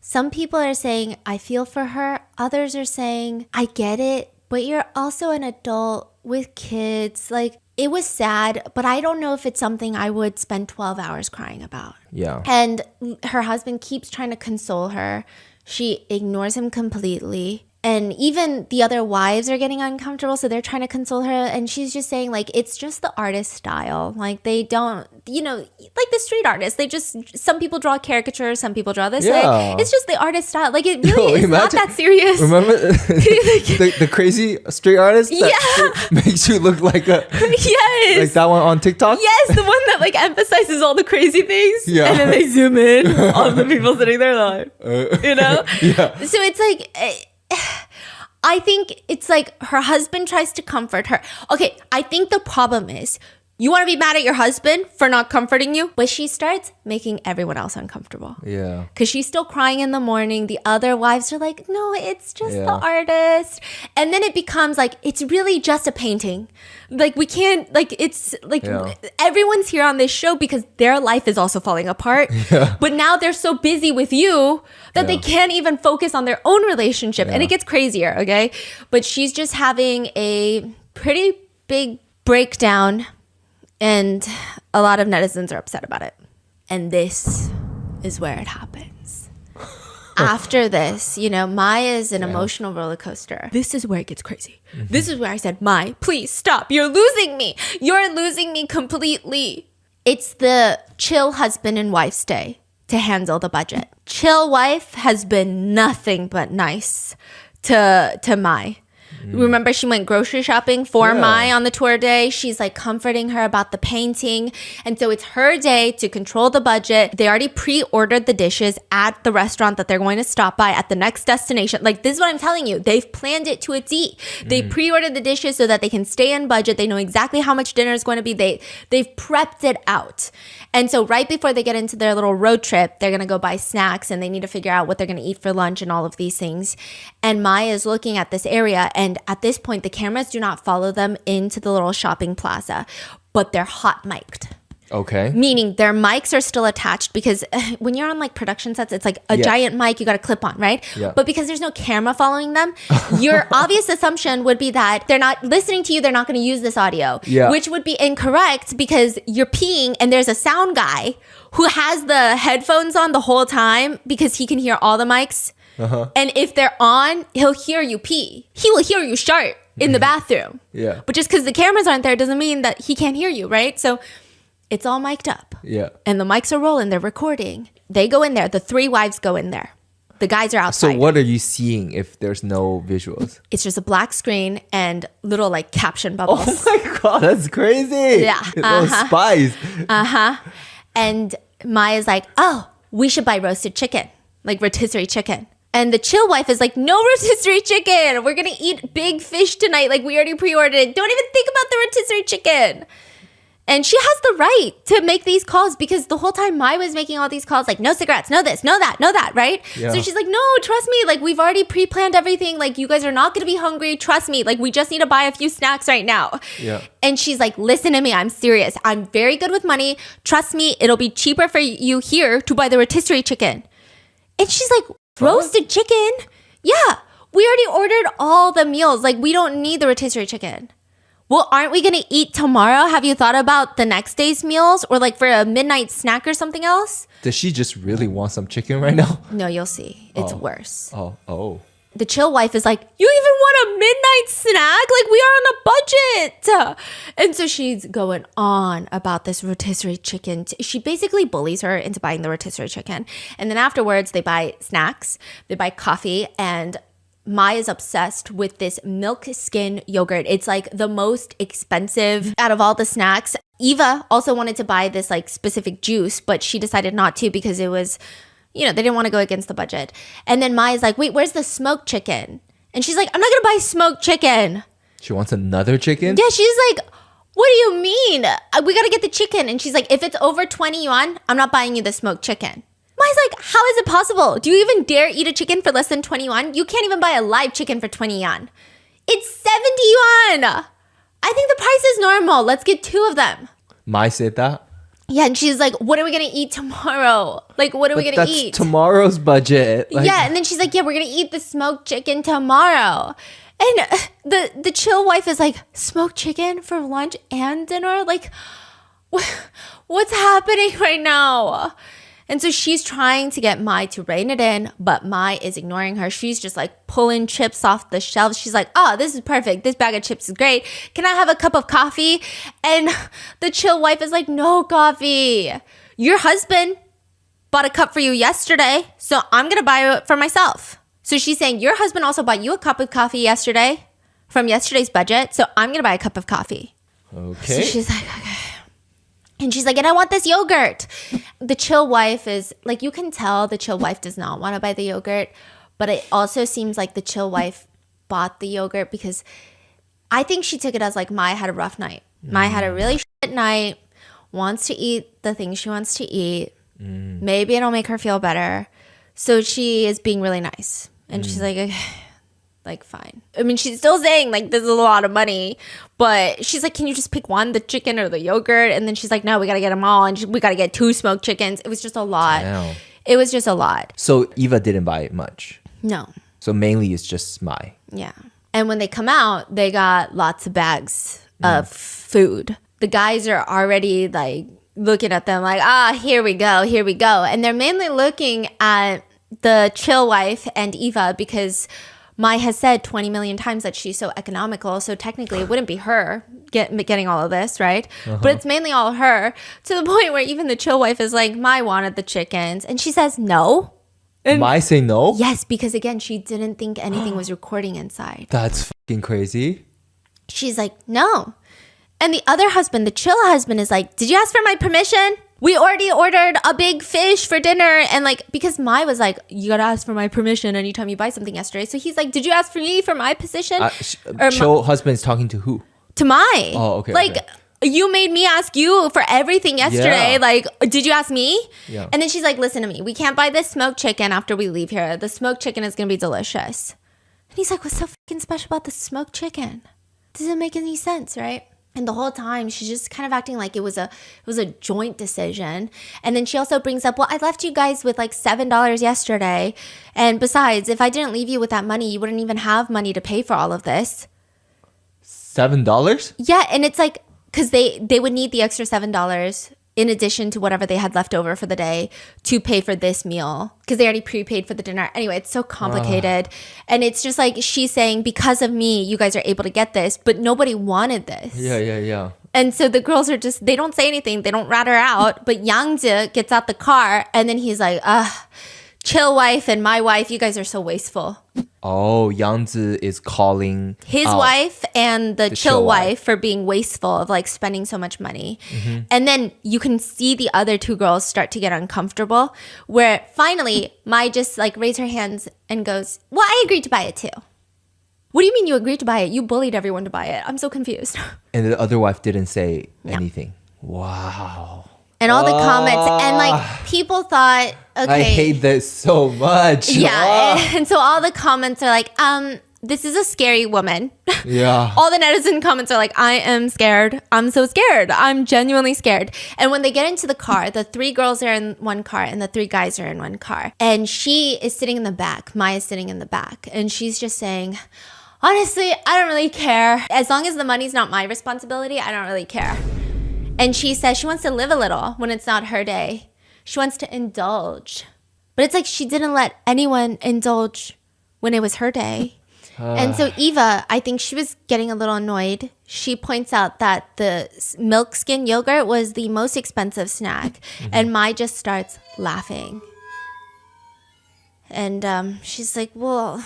Some people are saying, I feel for her. Others are saying, I get it, but you're also an adult with kids. Like, it was sad, but I don't know if it's something I would spend 12 hours crying about. Yeah. And her husband keeps trying to console her. She ignores him completely. And even the other wives are getting uncomfortable, so they're trying to console her. And she's just saying, like, it's just the artist style. Like, they don't, you know, like the street artists. They just, some people draw caricatures, some people draw this way. It's just the artist style. Like, it really is not that serious. Remember the crazy street artist that makes you look like a... Yes. Like that one on TikTok? Yes, the one that, like, emphasizes all the crazy things. Yeah. And then they zoom in on the people sitting there live. You know? Yeah. So it's like... I think it's like her husband tries to comfort her. Okay, I think the problem is you want to be mad at your husband for not comforting you, but she starts making everyone else uncomfortable. Yeah. Because she's still crying in the morning. The other wives are like, no, it's just the artist. And then it becomes like, it's really just a painting. Like, we can't, like, it's like everyone's here on this show because their life is also falling apart. But now they're so busy with you that they can't even focus on their own relationship. And it gets crazier, okay? But she's just having a pretty big breakdown. And a lot of netizens are upset about it. And this is where it happens. After this, you know, Maya is an emotional roller coaster. This is where it gets crazy. This is where I said, Maya, please stop. You're losing me. You're losing me completely. It's the chill husband and wife's day to handle the budget. Chill wife has been nothing but nice to Maya. Remember, she went grocery shopping for Mai on the tour day. She's like comforting her about the painting. And so it's her day to control the budget. They already pre-ordered the dishes at the restaurant that they're going to stop by at the next destination. Like, this is what I'm telling you. They've planned it to a T. They pre-ordered the dishes so that they can stay in budget. They know exactly how much dinner is going to be. They've prepped it out. And so right before they get into their little road trip, they're going to go buy snacks and they need to figure out what they're going to eat for lunch and all of these things. And Maya is looking at this area, and at this point, the cameras do not follow them into the little shopping plaza, but they're hot mic'd. Okay. Meaning their mics are still attached because when you're on like production sets, it's like a giant mic you got to clip on, right? Yeah. But because there's no camera following them, your obvious assumption would be that they're not listening to you. They're not going to use this audio, which would be incorrect because you're peeing and there's a sound guy who has the headphones on the whole time because he can hear all the mics. And if they're on, he'll hear you pee. He will hear you shart in the bathroom. But just because the cameras aren't there doesn't mean that he can't hear you, right? So it's all mic'd up. And the mics are rolling. They're recording. They go in there. The three wives go in there. The guys are outside. So what are you seeing if there's no visuals? It's just a black screen and little like caption bubbles. Oh my God, that's crazy. Yeah. Those spies. And Maya's like, oh, we should buy roasted chicken, like rotisserie chicken. And the chill wife is like, no rotisserie chicken. We're going to eat big fish tonight. Like, we already pre-ordered it. Don't even think about the rotisserie chicken. And she has the right to make these calls because the whole time Mai was making all these calls like, no cigarettes, no this, no that, no that, right? Yeah. So she's like, no, trust me. Like, we've already pre-planned everything. Like, you guys are not going to be hungry. Trust me. Like, we just need to buy a few snacks right now. Yeah. And she's like, listen to me. I'm serious. I'm very good with money. Trust me. It'll be cheaper for you here to buy the rotisserie chicken. And she's like, roasted chicken? Yeah. We already ordered all the meals. Like, we don't need the rotisserie chicken. Well, aren't we going to eat tomorrow? Have you thought about the next day's meals or like for a midnight snack or something else? Does she just really want some chicken right now? No, you'll see. It's worse. Oh. The chill wife is like, you even want a midnight snack? Like, we are on a budget. And so she's going on about this rotisserie chicken. She basically bullies her into buying the rotisserie chicken. And then afterwards, they buy snacks, they buy coffee, and Mai is obsessed with this milk skin yogurt. It's like the most expensive out of all the snacks. Eva also wanted to buy this like specific juice, but she decided not to because it was, you know, they didn't want to go against the budget. And then Mai is like, wait, where's the smoked chicken? And she's like, I'm not going to buy smoked chicken. She wants another chicken? Yeah, she's like, what do you mean? We got to get the chicken. And she's like, if it's over 20 yuan, I'm not buying you the smoked chicken. Mai's like, how is it possible? Do you even dare eat a chicken for less than 20 yuan? You can't even buy a live chicken for 20 yuan. It's 70 yuan. I think the price is normal. Let's get 2 of them. Mai said that? Yeah, and she's like, what are we going to eat tomorrow? Like, what are we going to eat? That's tomorrow's budget. Like, yeah, and then she's like, yeah, we're going to eat the smoked chicken tomorrow. And the chill wife is like, smoked chicken for lunch and dinner? Like, what's happening right now? And so she's trying to get Mai to rein it in, but Mai is ignoring her. She's just like pulling chips off the shelves. She's like, oh, this is perfect. This bag of chips is great. Can I have a cup of coffee? And the chill wife is like, no coffee. Your husband bought a cup for you yesterday, so I'm going to buy it for myself. So she's saying, your husband also bought you a cup of coffee yesterday from yesterday's budget, so I'm going to buy a cup of coffee. Okay. So she's like, okay. And she's like, and I want this yogurt. The chill wife is like, you can tell the chill wife does not want to buy the yogurt, but it also seems like the chill wife bought the yogurt because I think she took it as like Mai had a rough night. Mai had a really shit night, wants to eat the things she wants to eat. Maybe it'll make her feel better. So she is being really nice. And she's like, okay. Like, fine. I mean, she's still saying, like, this is a lot of money. But she's like, can you just pick one, the chicken or the yogurt? And then she's like, no, we got to get them all. And we got to get 2 smoked chickens. It was just a lot. Damn. It was just a lot. So Eva didn't buy much? No. So mainly it's just Mai? Yeah. And when they come out, they got lots of bags of food. The guys are already, like, looking at them like, here we go, here we go. And they're mainly looking at the chill wife and Eva because Mai has said 20 million times that she's so economical. So technically it wouldn't be her getting all of this, right? But it's mainly all her, to the point where even the chill wife is like, Mai wanted the chickens. And she says no. And Mai say no? Yes, because again, she didn't think anything was recording inside. That's fucking crazy. She's like, no. And the other husband, the chill husband, is like, did you ask for my permission? We already ordered a big fish for dinner. And like, because Mai was like, you gotta ask for my permission anytime you buy something yesterday. So he's like, did you ask for me for my position? Chill husband's talking to who? To Mai. Oh, okay. Like, okay. You made me ask you for everything yesterday. Yeah. Like, did you ask me? Yeah. And then she's like, listen to me. We can't buy this smoked chicken after we leave here. The smoked chicken is gonna be delicious. And he's like, what's so fucking special about the smoked chicken? Doesn't make any sense, right? And the whole time, she's just kind of acting like it was a joint decision. And then she also brings up, well, I left you guys with like $7 yesterday. And besides, if I didn't leave you with that money, you wouldn't even have money to pay for all of this. $7? Yeah, and it's like, because they would need the extra $7 in addition to whatever they had left over for the day to pay for this meal because they already prepaid for the dinner. Anyway, it's so complicated. And it's just like she's saying, because of me, you guys are able to get this, but nobody wanted this. Yeah. And so the girls are just, they don't say anything. They don't rat her out. But Yangzi gets out the car and then he's like, chill wife and my wife, you guys are so wasteful. Oh, Yang is calling His out wife and the chill chill wife. wife for being wasteful of like spending so much money. And then you can see the other two girls start to get uncomfortable, where finally Mai just like raised her hands and goes, well, I agreed to buy it too. What do you mean you agreed to buy it? You bullied everyone to buy it. I'm so confused. And the other wife didn't say anything. Wow. And all the comments, and like people thought, okay. I hate this so much. Yeah. And so all the comments are like, this is a scary woman. Yeah. All the netizen comments are like, I am scared. I'm so scared. I'm genuinely scared. And when they get into the car, the 3 girls are in one car and the 3 guys are in one car. And she is sitting in the back. Maya's sitting in the back. And she's just saying, honestly, I don't really care. As long as the money's not my responsibility, I don't really care. And she says she wants to live a little when it's not her day. She wants to indulge. But it's like she didn't let anyone indulge when it was her day. And so Eva, I think she was getting a little annoyed. She points out that the milk skin yogurt was the most expensive snack. And Mai just starts laughing. And she's like, well,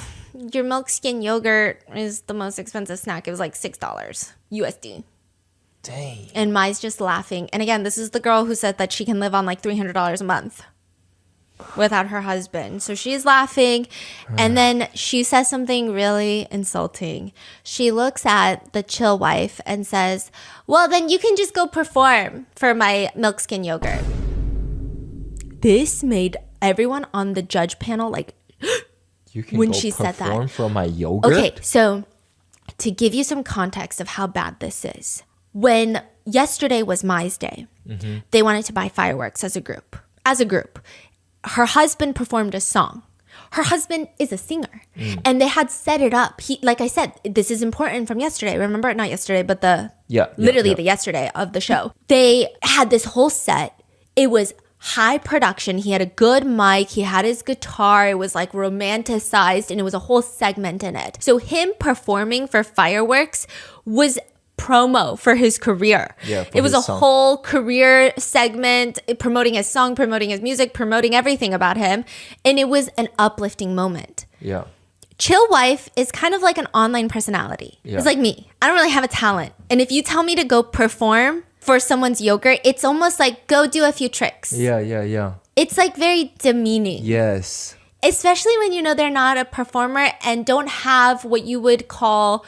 your milk skin yogurt is the most expensive snack. It was like $6 USD. Dang. And Mai's just laughing. And again, this is the girl who said that she can live on like $300 a month without her husband. So she's laughing. And then she says something really insulting. She looks at the chill wife and says, well, then you can just go perform for my milk skin yogurt. This made everyone on the judge panel like, You can when go she said that. perform for my yogurt? Okay, so to give you some context of how bad this is, when yesterday was Mai's day, they wanted to buy fireworks as a group. Her husband performed a song. Her husband is a singer. And they had set it up. He, like I said, this is important from yesterday. Remember, not yesterday, but the yesterday of the show. They had this whole set. It was high production. He had a good mic. He had his guitar. It was like romanticized, and it was a whole segment in it. So him performing for fireworks was promo for his career. It was a whole career segment, promoting his song, promoting his music, promoting everything about him. And it was an uplifting moment. Yeah. Chill wife is kind of like an online personality. Yeah. It's like me. I don't really have a talent. And if you tell me to go perform for someone's yogurt, it's almost like go do a few tricks. Yeah. It's like very demeaning. Yes. Especially when you know they're not a performer and don't have what you would call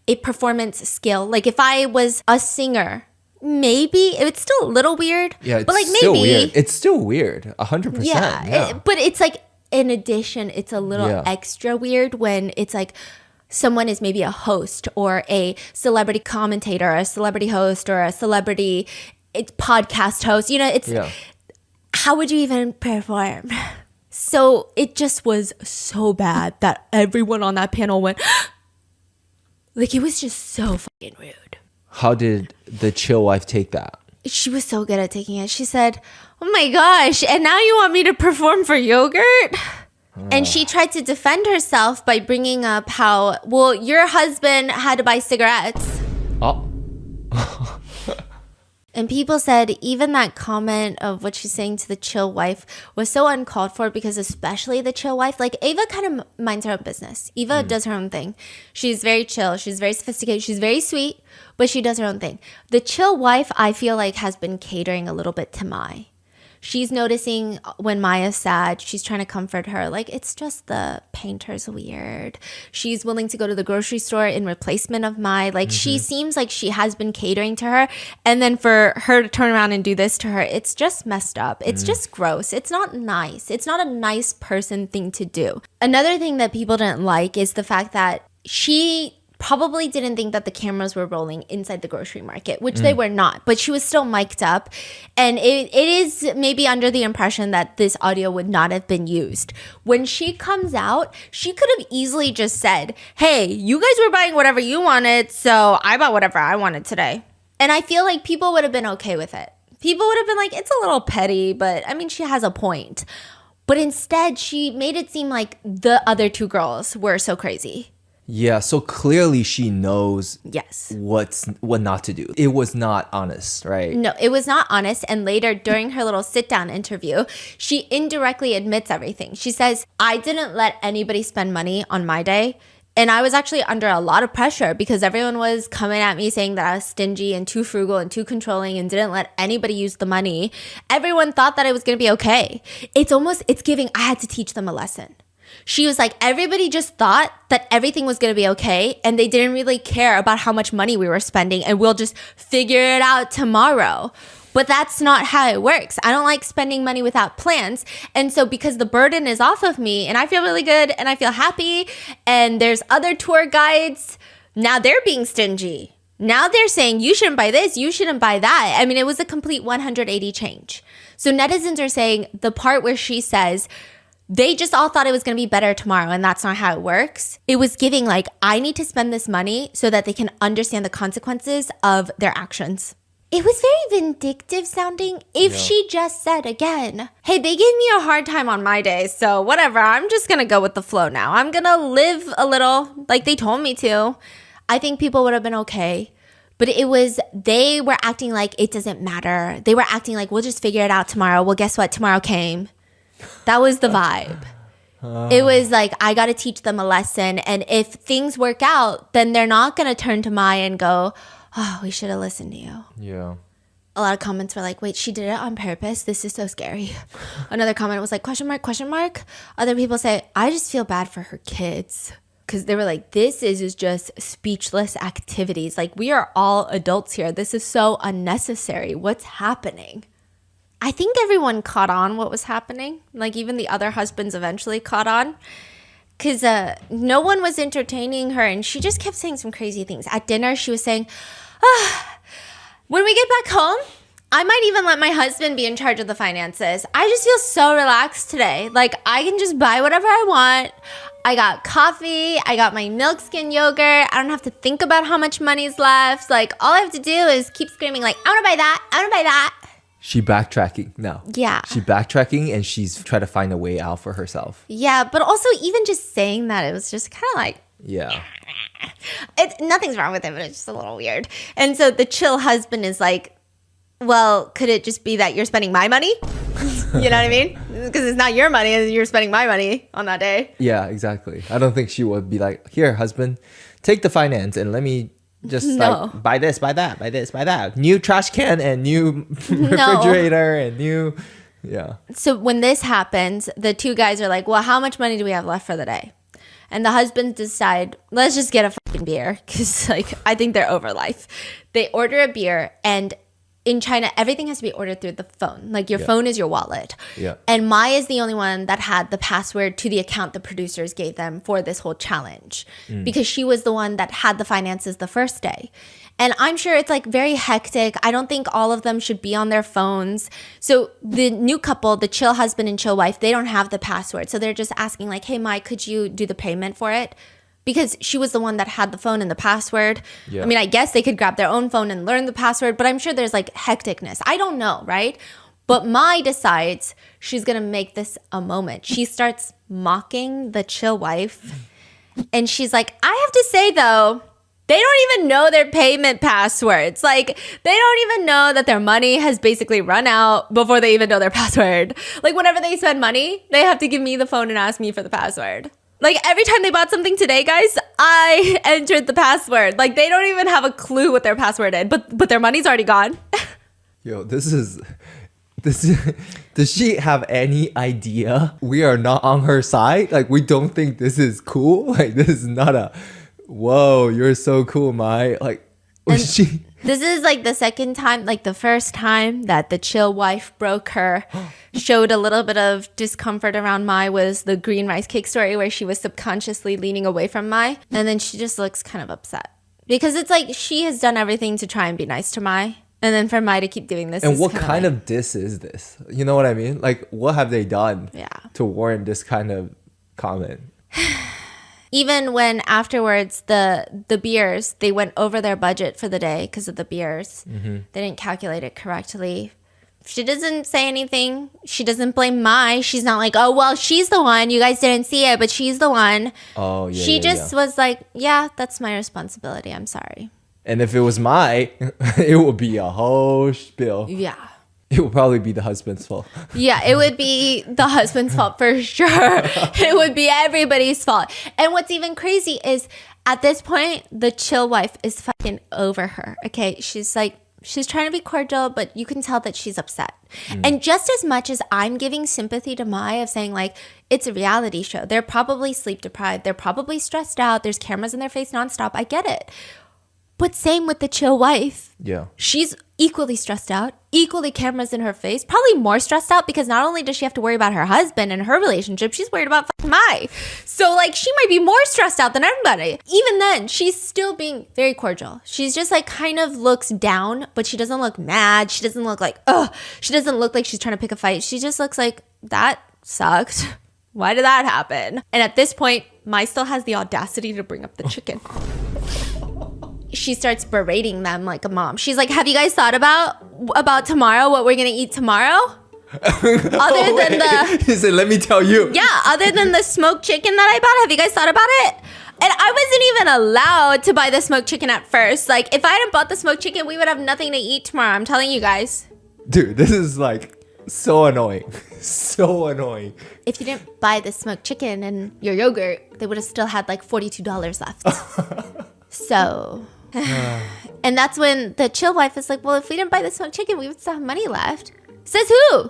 a performance skill. Like if I was a singer, maybe it's still a little weird. Yeah, it's but like still maybe weird. It's still weird. 100%. Yeah. But it's like in addition, it's a little extra weird when it's like someone is maybe a host or a celebrity commentator, or a celebrity host, or a celebrity podcast host. You know, it's how would you even perform? So it just was so bad that everyone on that panel went. Like, it was just so fucking rude. How did the chill wife take that? She was so good at taking it. She said, oh my gosh, and now you want me to perform for yogurt? And she tried to defend herself by bringing up how, well, your husband had to buy cigarettes. Oh. And people said even that comment of what she's saying to the chill wife was so uncalled for, because especially the chill wife, like Ava kind of minds her own business. Eva does her own thing. She's very chill. She's very sophisticated. She's very sweet, but she does her own thing. The chill wife, I feel like, has been catering a little bit to Mai. She's noticing when Maya's sad, she's trying to comfort her. Like, it's just the painter's weird. She's willing to go to the grocery store in replacement of Mai. Like, she seems like she has been catering to her. And then for her to turn around and do this to her, it's just messed up. It's just gross. It's not nice. It's not a nice person thing to do. Another thing that people didn't like is the fact that she probably didn't think that the cameras were rolling inside the grocery market, which they were not, but she was still mic'd up. And it is maybe under the impression that this audio would not have been used. When she comes out, she could have easily just said, hey, you guys were buying whatever you wanted, so I bought whatever I wanted today. And I feel like people would have been okay with it. People would have been like, it's a little petty, but I mean, she has a point. But instead, she made it seem like the other two girls were so crazy. Yeah, so clearly she knows Yes. what not to do. It was not honest, right? No, it was not honest. And later, during her little sit-down interview, she indirectly admits everything. She says, I didn't let anybody spend money on my day. And I was actually under a lot of pressure because everyone was coming at me saying that I was stingy and too frugal and too controlling and didn't let anybody use the money. Everyone thought that it was going to be okay. It's giving, I had to teach them a lesson. She was like, everybody just thought that everything was going to be okay. And they didn't really care about how much money we were spending. And we'll just figure it out tomorrow. But that's not how it works. I don't like spending money without plans. And so because the burden is off of me and I feel really good and I feel happy and there's other tour guides, now they're being stingy. Now they're saying you shouldn't buy this, you shouldn't buy that. I mean, it was a complete 180 change. So netizens are saying the part where she says, they just all thought it was going to be better tomorrow and that's not how it works. It was giving like, I need to spend this money so that they can understand the consequences of their actions. It was very vindictive sounding if she just said again, hey, they gave me a hard time on my day, so whatever, I'm just going to go with the flow now. I'm going to live a little like they told me to. I think people would have been okay. But they were acting like it doesn't matter. They were acting like we'll just figure it out tomorrow. Well, guess what? Tomorrow came. That was the vibe. It was like, I got to teach them a lesson. And if things work out, then they're not going to turn to Mai and go, oh, we should have listened to you. Yeah. A lot of comments were like, wait, she did it on purpose? This is so scary. Another comment was like, question mark, question mark. Other people say, I just feel bad for her kids. Because they were like, this is just speechless activities. Like, we are all adults here. This is so unnecessary. What's happening? I think everyone caught on what was happening. Like, even the other husbands eventually caught on. Because no one was entertaining her. And she just kept saying some crazy things. At dinner, she was saying, when we get back home, I might even let my husband be in charge of the finances. I just feel so relaxed today. Like, I can just buy whatever I want. I got coffee. I got my milk skin yogurt. I don't have to think about how much money's left. Like, all I have to do is keep screaming, like, I want to buy that. I want to buy that. She backtracking now. Yeah. She backtracking and she's trying to find a way out for herself. Yeah, but also even just saying that, it was just kind of like, yeah. Nothing's wrong with it, but it's just a little weird. And so the chill husband is like, well, could it just be that you're spending my money? You know what I mean? Because it's not your money, you're spending my money on that day. Yeah, exactly. I don't think she would be like, here, husband, take the finance and let me just like buy this, buy that, buy this, buy that. New trash can and new refrigerator and new, yeah. So when this happens, the two guys are like, well, how much money do we have left for the day? And the husbands decide, let's just get a fucking beer. Because like, I think they're over life. They order a beer, and in China, everything has to be ordered through the phone. Like, your phone is your wallet. Yeah. And Mai is the only one that had the password to the account the producers gave them for this whole challenge. Because she was the one that had the finances the first day. And I'm sure it's like very hectic. I don't think all of them should be on their phones. So the new couple, the chill husband and chill wife, they don't have the password. So they're just asking like, hey, Mai, could you do the payment for it? Because she was the one that had the phone and the password. Yeah. I mean, I guess they could grab their own phone and learn the password, but I'm sure there's like hecticness. I don't know, right? But Mai decides she's going to make this a moment. She starts mocking the chill wife. And she's like, I have to say, though, they don't even know their payment passwords. Like, they don't even know that their money has basically run out before they even know their password. Like, whenever they spend money, they have to give me the phone and ask me for the password. Like, every time they bought something today, guys, I entered the password. Like, they don't even have a clue what their password is, but their money's already gone. Yo, this is, does she have any idea we are not on her side? Like, we don't think this is cool? Like, this is not a, whoa, you're so cool, Mai. Like, was she... This is like the second time, like the first time that the chill wife broke her, showed a little bit of discomfort around Mai was the green rice cake story where she was subconsciously leaning away from Mai. And then she just looks kind of upset. Because it's like she has done everything to try and be nice to Mai. And then for Mai to keep doing this. And what kind of diss is this? You know what I mean? Like, what have they done to warrant this kind of comment? Even when afterwards the beers, they went over their budget for the day because of the beers. They didn't calculate it correctly. She doesn't say anything. She doesn't blame Mai. She's not like, oh, well, she's the one. You guys didn't see it, but she's the one. Oh, yeah. She just was like, yeah, that's my responsibility. I'm sorry. And if it was it would be a whole spiel. Yeah. It would probably be the husband's fault. Yeah, it would be the husband's fault for sure. It would be everybody's fault. And what's even crazy is at this point, the chill wife is fucking over her. Okay, she's trying to be cordial, but you can tell that she's upset. And just as much as I'm giving sympathy to Mai of saying like, it's a reality show. They're probably sleep deprived. They're probably stressed out. There's cameras in their face nonstop. I get it. But same with the chill wife. Yeah. She's equally stressed out, equally cameras in her face, probably more stressed out because not only does she have to worry about her husband and her relationship, she's worried about fucking Mai. So like she might be more stressed out than everybody. Even then, she's still being very cordial. She's just like kind of looks down, but she doesn't look mad. She doesn't look like, ugh. She doesn't look like she's trying to pick a fight. She just looks like, that sucked. Why did that happen? And at this point, Mai still has the audacity to bring up the chicken. She starts berating them like a mom. She's like, have you guys thought about tomorrow, what we're gonna eat tomorrow? Other than the He said, let me tell you. Yeah, other than the smoked chicken that I bought, have you guys thought about it? And I wasn't even allowed to buy the smoked chicken at first. Like, if I hadn't bought the smoked chicken, we would have nothing to eat tomorrow. I'm telling you guys. Dude, this is like so annoying. So annoying. If you didn't buy the smoked chicken and your yogurt, they would have still had like $42 left. So... And that's when the chill wife is like, well, if we didn't buy the smoked chicken, we would still have money left. Says who?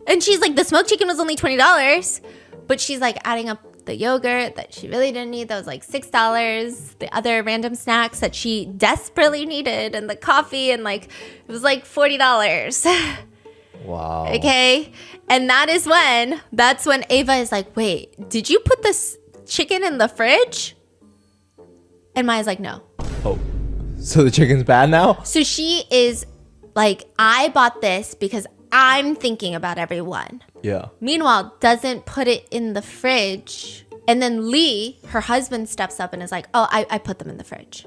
And she's like, the smoked chicken was only $20. But she's like adding up the yogurt that she really didn't need. That was like $6. The other random snacks that she desperately needed. And the coffee and like, it was like $40. Wow. Okay. And that's when Ava is like, wait, did you put this chicken in the fridge? And Maya's like, no. Oh, so the chicken's bad now? So she is like, I bought this because I'm thinking about everyone. Yeah. Meanwhile, doesn't put it in the fridge. And then Lee, her husband, steps up and is like, oh, I put them in the fridge.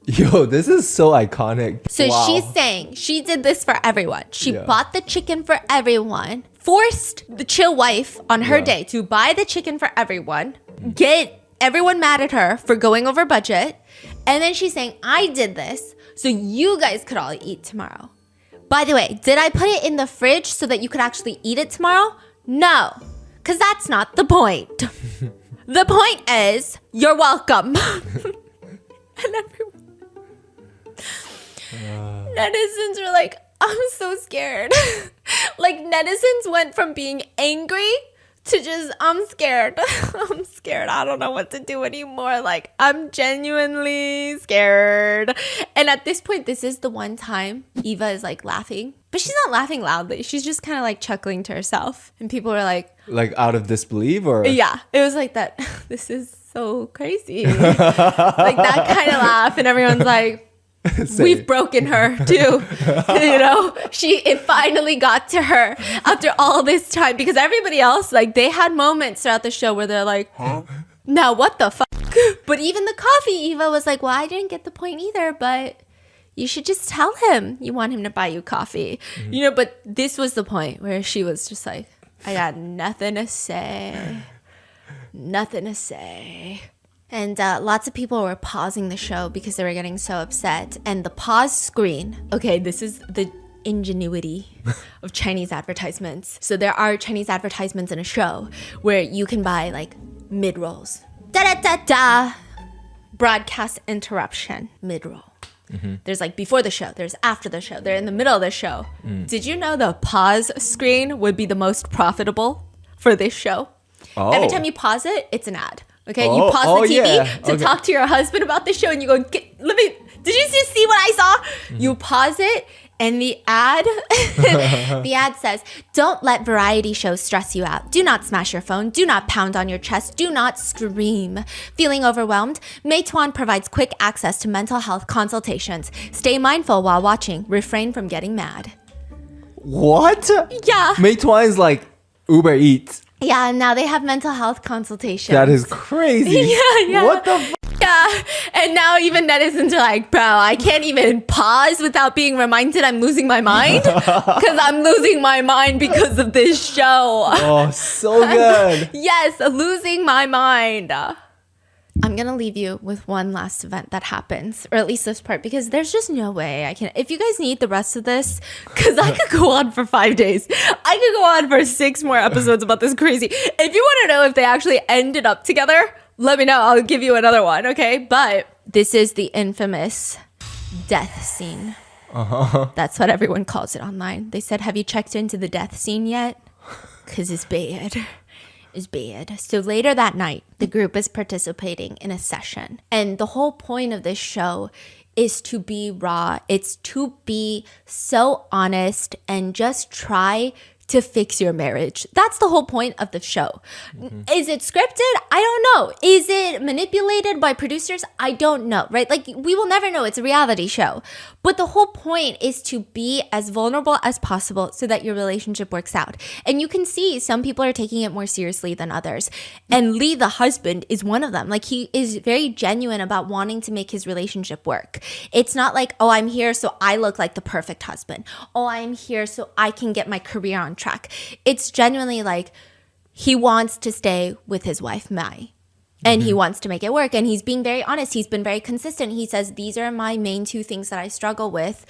Yo, this is so iconic. So Wow. she's saying she did this for everyone. She Yeah. bought the chicken for everyone, forced the chill wife on her Yeah. day to buy the chicken for everyone, get everyone mad at her for going over budget. And then she's saying, I did this so you guys could all eat tomorrow. By the way, did I put it in the fridge so that you could actually eat it tomorrow? No, because that's not the point. The point is, you're welcome. And everyone, netizens were like, I'm so scared. Like, netizens went from being angry to just, I'm scared. I'm scared. I don't know what to do anymore. Like, I'm genuinely scared. And at this point, this is the one time Eva is like laughing. But she's not laughing loudly. She's just kind of like chuckling to herself. And people were like out of disbelief or? Yeah, it was like that. This is so crazy. Like that kind of laugh. And everyone's like, we've broken her too. You know, it finally got to her after all this time, because everybody else, like, they had moments throughout the show where they're like, huh? Now what the fuck? But even the coffee, Eva was like, well, I didn't get the point either, but you should just tell him you want him to buy you coffee. Mm-hmm. You know, but this was the point where she was just like, I got nothing to say. Nothing to say. And lots of people were pausing the show because they were getting so upset. And the pause screen, okay, this is the ingenuity of Chinese advertisements. So there are Chinese advertisements in a show where you can buy like mid-rolls. Da-da-da-da. Broadcast interruption, mid-roll. Mm-hmm. There's like before the show, there's after the show, they're in the middle of the show. Did you know the pause screen would be the most profitable for this show? Oh. Every time you pause it, it's an ad. Okay, you pause the TV to talk to your husband about the show, and you go, did you just see what I saw? Mm-hmm. You pause it, and the ad, the ad says, don't let variety shows stress you out. Do not smash your phone. Do not pound on your chest. Do not scream. Feeling overwhelmed? Meituan provides quick access to mental health consultations. Stay mindful while watching. Refrain from getting mad. What? Yeah. Meituan is like Uber Eats. Yeah, now they have mental health consultations. That is crazy. Yeah. What the f***? Yeah. And now even netizens are like, bro, I can't even pause without being reminded I'm losing my mind because I'm losing my mind because of this show. Oh, so good. Yes, losing my mind. I'm going to leave you with one last event that happens, or at least this part, because there's just no way I can. If you guys need the rest of this, because I could go on for 5 days. I could go on for 6 more episodes about this crazy. If you want to know if they actually ended up together, let me know. I'll give you another one, okay? But this is the infamous death scene. That's what everyone calls it online. They said, have you checked into the death scene yet? Because it's bad. Is bad. So later that night, the group is participating in a session. And the whole point of this show is to be raw. It's to be so honest and just try to fix your marriage. That's the whole point of the show. Is it scripted? I don't know. Is it manipulated by producers? I don't know, right? Like, we will never know. It's a reality show. But the whole point is to be as vulnerable as possible so that your relationship works out. And you can see some people are taking it more seriously than others. And Lee, the husband, is one of them. Like, he is very genuine about wanting to make his relationship work. It's not like, oh, I'm here so I look like the perfect husband. Oh, I'm here so I can get my career on track. It's genuinely like he wants to stay with his wife, Mai. And he wants to make it work. And he's being very honest. He's been very consistent. He says, these are my main 2 things that I struggle with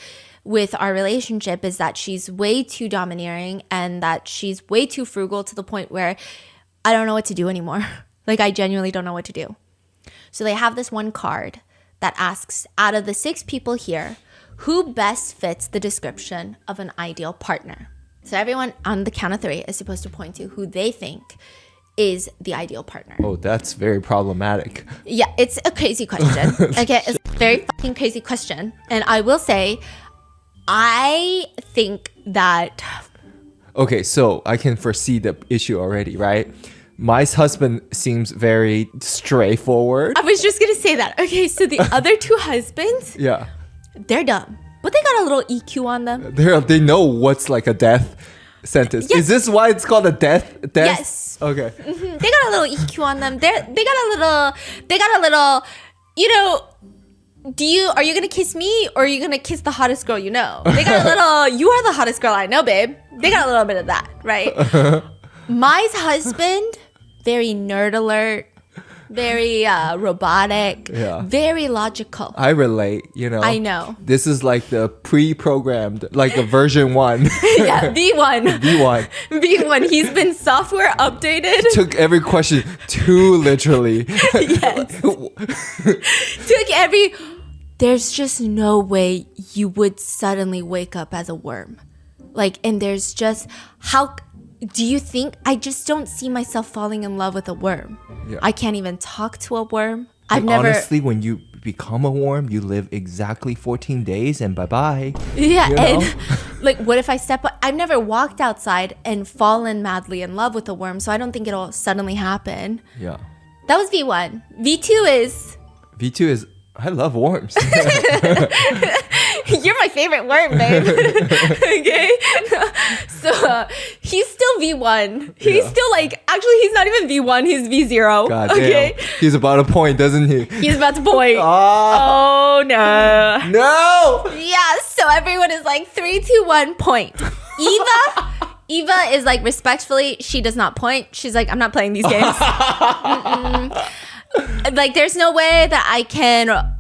our relationship, is that she's way too domineering and that she's way too frugal to the point where I don't know what to do anymore. Like, I genuinely don't know what to do. So they have this one card that asks, out of the 6 people here, who best fits the description of an ideal partner? So everyone on the count of 3 is supposed to point to who they think is the ideal partner. Oh, that's very problematic. Yeah, it's a crazy question. Okay, it's a very fucking crazy question. And I will say, I think that... Okay, so I can foresee the issue already, right? My husband seems very straightforward. I was just going to say that. Okay, so the other 2 husbands, Yeah. they're dumb. But they got a little EQ on them. They know what's like a death sentence. Yes. Is this why it's called a death? Yes. Okay. They got a little EQ on them. They got a little, you know, are you gonna kiss me or are you gonna kiss the hottest girl you know? They got a little, you are the hottest girl I know, babe. They got a little bit of that, right? Mai's husband, very nerd alert, very robotic, very logical. I relate, you know. I know. This is like the pre-programmed, like the version 1. Yeah, V1. V1. V1. He's been software updated. Took every question too literally. Yes. Took every... There's just no way you would suddenly wake up as a worm. Like, and there's just... How... Do you think... I just don't see myself falling in love with a worm. Yeah. I can't even talk to a worm. I've never... Honestly, when you become a worm, you live exactly 14 days and bye-bye. Yeah, you know? and like, what if I step... I've never walked outside and fallen madly in love with a worm, so I don't think it'll suddenly happen. Yeah. That was V1. V2 is... V2 is... I love worms. You're my favorite worm, babe. Okay? So, he's still V1. He's still like... Actually, he's not even V1. He's V0. God okay? damn. He's about to point, doesn't he? He's about to point. Oh, Oh, no. no! Yeah, so everyone is like 3, 2, 1, point. Eva is like, respectfully, she does not point. She's like, I'm not playing these games. Like, there's no way that I can,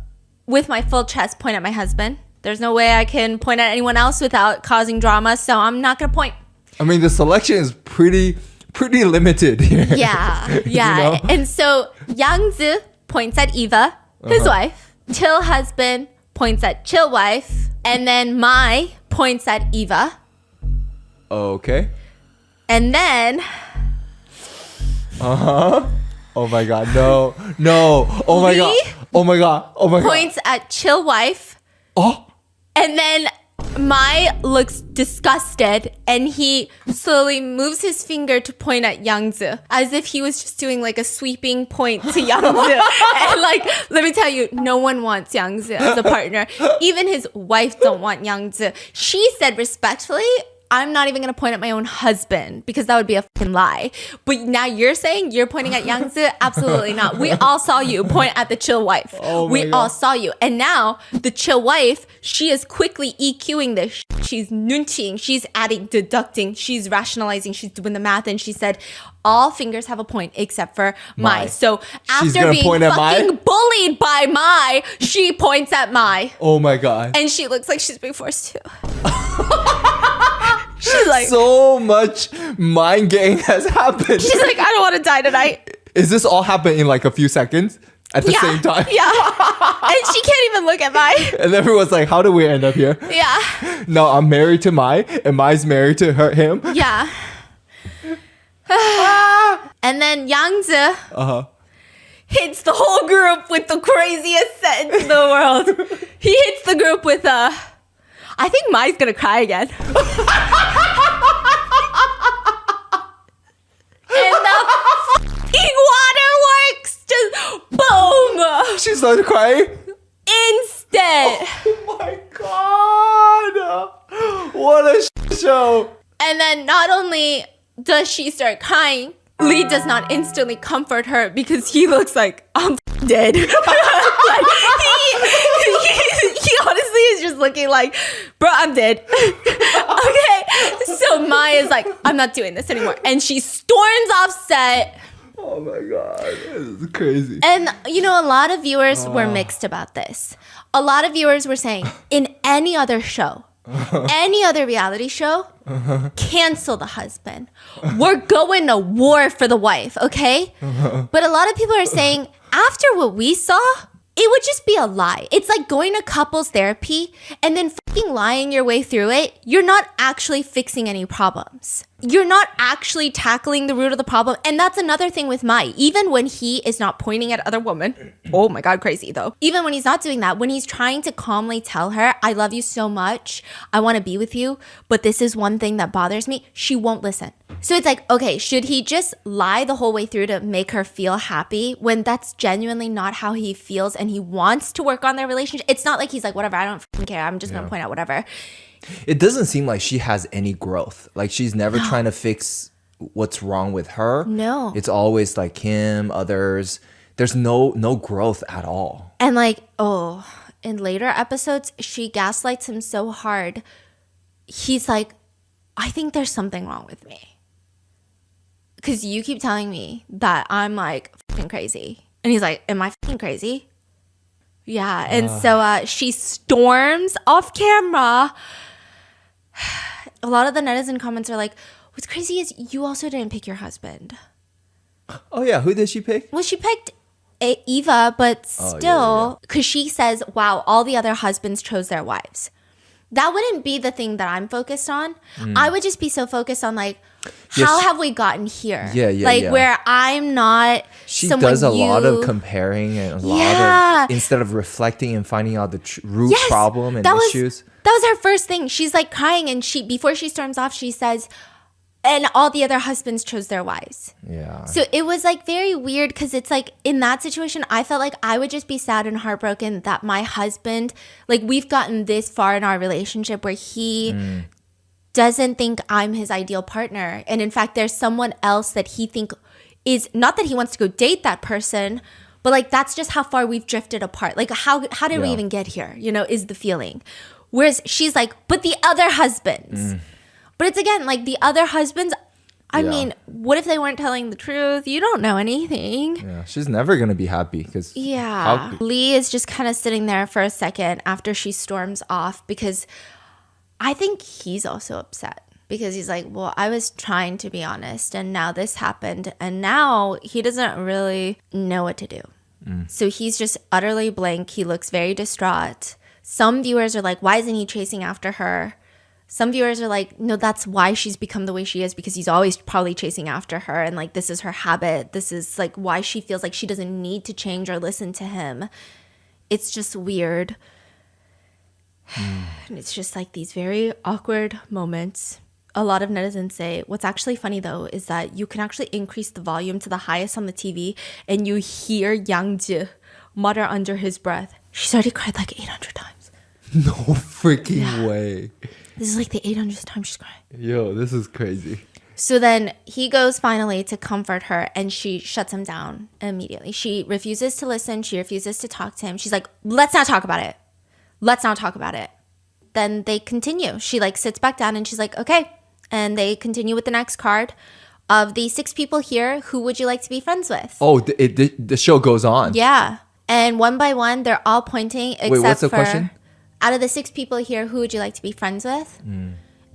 with my full chest, point at my husband. There's no way I can point at anyone else without causing drama, so I'm not going to point. I mean, the selection is pretty limited here. Yeah, yeah. You know? And so Yangzi points at Eva, his wife. Chill husband points at chill wife. And then Mai points at Eva. Okay. And then... Uh-huh. Oh my god, no. Oh my god. Oh my god. Oh my god. Points at chill wife. Oh. And then Mai looks disgusted and he slowly moves his finger to point at Yangzi as if he was just doing like a sweeping point to Yangzi. And like, let me tell you, no one wants Yangzi as a partner. Even his wife don't want Yangzi. She said respectfully, I'm not even going to point at my own husband because that would be a fucking lie. But now you're saying you're pointing at Yangzi? Absolutely not. We all saw you point at the chill wife. We all saw you. And now the chill wife, she is quickly EQing this. She's nunching. She's adding, deducting. She's rationalizing. She's doing the math. And she said, all fingers have a point except for Mai. So after being fucking bullied by Mai, she points at Mai. Oh my God. And she looks like she's being forced to. She's like, so much mind game has happened. She's like, I don't want to die tonight. Is this all happening in like a few seconds at the same time? Yeah. And she can't even look at Mai. And everyone's like, how do we end up here? Yeah. No, I'm married to Mai, and Mai's married to him. Yeah. And then Yangzi hits the whole group with the craziest sentence in the world. He hits the group with I think Mai's gonna cry again. And the fucking waterworks just boom. She started crying? Instant. Oh my God. What a show. And then not only does she start crying, Lee does not instantly comfort her because he looks like, I'm dead. Like, he honestly is just looking like, bro, I'm dead. Okay. So Mai is like, I'm not doing this anymore. And she storms off set. Oh my God. This is crazy. And, you know, a lot of viewers were mixed about this. A lot of viewers were saying, in any other show, any other reality show, cancel the husband. We're going to war for the wife, okay? But a lot of people are saying, after what we saw, it would just be a lie. It's like going to couples therapy and then fucking lying your way through it. You're not actually fixing any problems. You're not actually tackling the root of the problem. And that's another thing with Mai. Even when he is not pointing at other women, oh my God, crazy though. Even when he's not doing that, when he's trying to calmly tell her, I love you so much, I want to be with you, but this is one thing that bothers me, she won't listen. So it's like, okay, should he just lie the whole way through to make her feel happy when that's genuinely not how he feels and he wants to work on their relationship? It's not like he's like, whatever, I don't fucking care, I'm just going to point out whatever. It doesn't seem like she has any growth. Like she's never trying to fix what's wrong with her. No. It's always like him, others. There's no growth at all. And like, in later episodes, she gaslights him so hard. He's like, I think there's something wrong with me. Because you keep telling me that I'm like fucking crazy. And he's like, am I fucking crazy? Yeah. And so she storms off camera. A lot of the netizen comments are like, what's crazy is you also didn't pick your husband. Oh yeah, who did she pick? Well, she picked Eva, but still, because she says, wow, all the other husbands chose their wives. That wouldn't be the thing that I'm focused on. I would just be so focused on like, how have we gotten here? Where I'm not She does a lot of comparing and a lot of, instead of reflecting and finding out the root problem and issues. That was her first thing. She's like crying and before she storms off, she says, and all the other husbands chose their wives. Yeah. So it was like very weird because it's like in that situation, I felt like I would just be sad and heartbroken that my husband, like we've gotten this far in our relationship where he doesn't think I'm his ideal partner. And in fact, there's someone else that he think is, not that he wants to go date that person, but like that's just how far we've drifted apart. Like how did we even get here, you know, is the feeling. Whereas she's like, but the other husbands. But it's again, like the other husbands, I mean, what if they weren't telling the truth? You don't know anything. Yeah, she's never going to be happy because... Yeah. Lee is just kind of sitting there for a second after she storms off because I think he's also upset because he's like, well, I was trying to be honest and now this happened and now he doesn't really know what to do. So he's just utterly blank. He looks very distraught. Some viewers are like, why isn't he chasing after her? Some viewers are like, no, that's why she's become the way she is because he's always probably chasing after her. And like, this is her habit. This is like why she feels like she doesn't need to change or listen to him. It's just weird. And it's just like these very awkward moments. A lot of netizens say, what's actually funny though, is that you can actually increase the volume to the highest on the TV and you hear Yang Ji mutter under his breath, she's already cried like 800 times. No freaking way. This is like the 800th time she's crying. Yo, this is crazy. So then he goes finally to comfort her, and she shuts him down immediately. She refuses to listen. She refuses to talk to him. She's like, let's not talk about it. Let's not talk about it. Then they continue. She like sits back down and she's like, okay. And they continue with the next card. Of the 6 people here, who would you like to be friends with? Oh, the show goes on. Yeah. And one by one, they're all pointing except Wait, what's the for question? out of the 6 people here, who would you like to be friends with?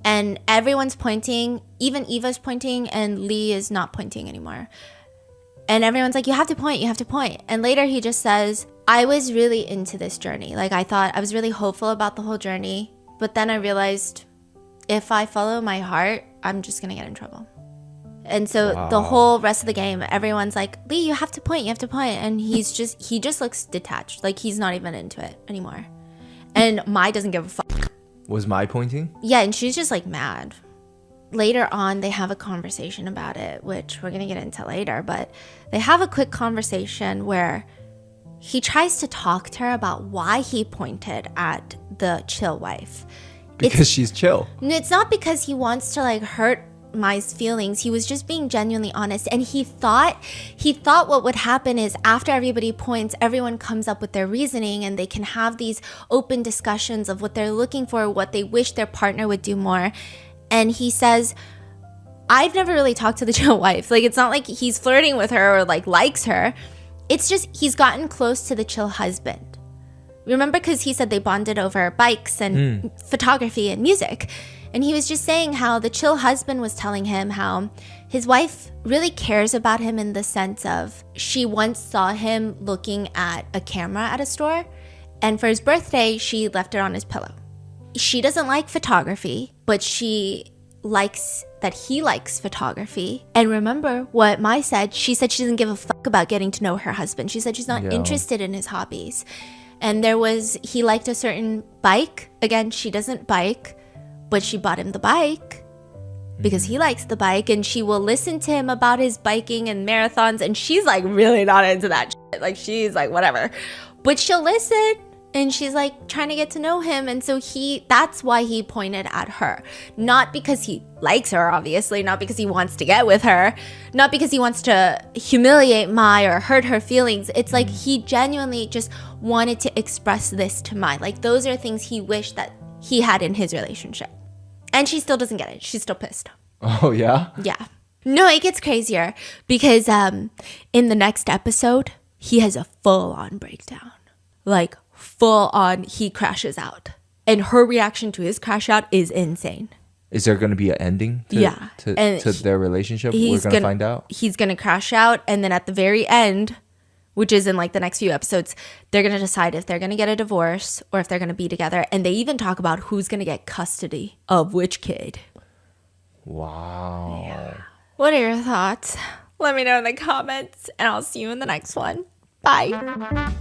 And everyone's pointing, even Eva's pointing, and Lee is not pointing anymore. And everyone's like, you have to point, you have to point. And later he just says, I was really into this journey. Like I was really hopeful about the whole journey. But then I realized if I follow my heart, I'm just going to get in trouble. And so the whole rest of the game, everyone's like, Lee, you have to point, you have to point. And he just looks detached. Like he's not even into it anymore. And Mai doesn't give a fuck. Was Mai pointing? Yeah, and she's just like mad. Later on, they have a conversation about it, which we're going to get into later. But they have a quick conversation where he tries to talk to her about why he pointed at the chill wife. Because she's chill. It's not because he wants to like hurt Mai's feelings. He was just being genuinely honest, and he thought what would happen is after everybody points, everyone comes up with their reasoning and they can have these open discussions of what they're looking for, what they wish their partner would do more. And he says, I've never really talked to the chill wife. Like it's not like he's flirting with her or like likes her. It's just he's gotten close to the chill husband. Remember, because he said they bonded over bikes and photography and music. And he was just saying how the chill husband was telling him how his wife really cares about him in the sense of she once saw him looking at a camera at a store, and for his birthday, she left it on his pillow. She doesn't like photography, but she likes that he likes photography. And remember what Mai said? She said she doesn't give a fuck about getting to know her husband. She said she's not interested in his hobbies. And he liked a certain bike. Again, she doesn't bike. But she bought him the bike because he likes the bike, and she will listen to him about his biking and marathons. And she's like really not into that shit. Like she's like, whatever, but she'll listen, and she's like trying to get to know him. And so that's why he pointed at her, not because he likes her, obviously, not because he wants to get with her, not because he wants to humiliate Mai or hurt her feelings. It's like he genuinely just wanted to express this to Mai. Like those are things he wished that he had in his relationship. And she still doesn't get it. She's still pissed. Oh, yeah? Yeah. No, it gets crazier because in the next episode, he has a full-on breakdown. Like, full-on, he crashes out. And her reaction to his crash out is insane. Is there going to be an ending to their relationship? We're going to find out? He's going to crash out, and then at the very end, which is in like the next few episodes, they're going to decide if they're going to get a divorce or if they're going to be together. And they even talk about who's going to get custody of which kid. Wow. Yeah. What are your thoughts? Let me know in the comments, and I'll see you in the next one. Bye.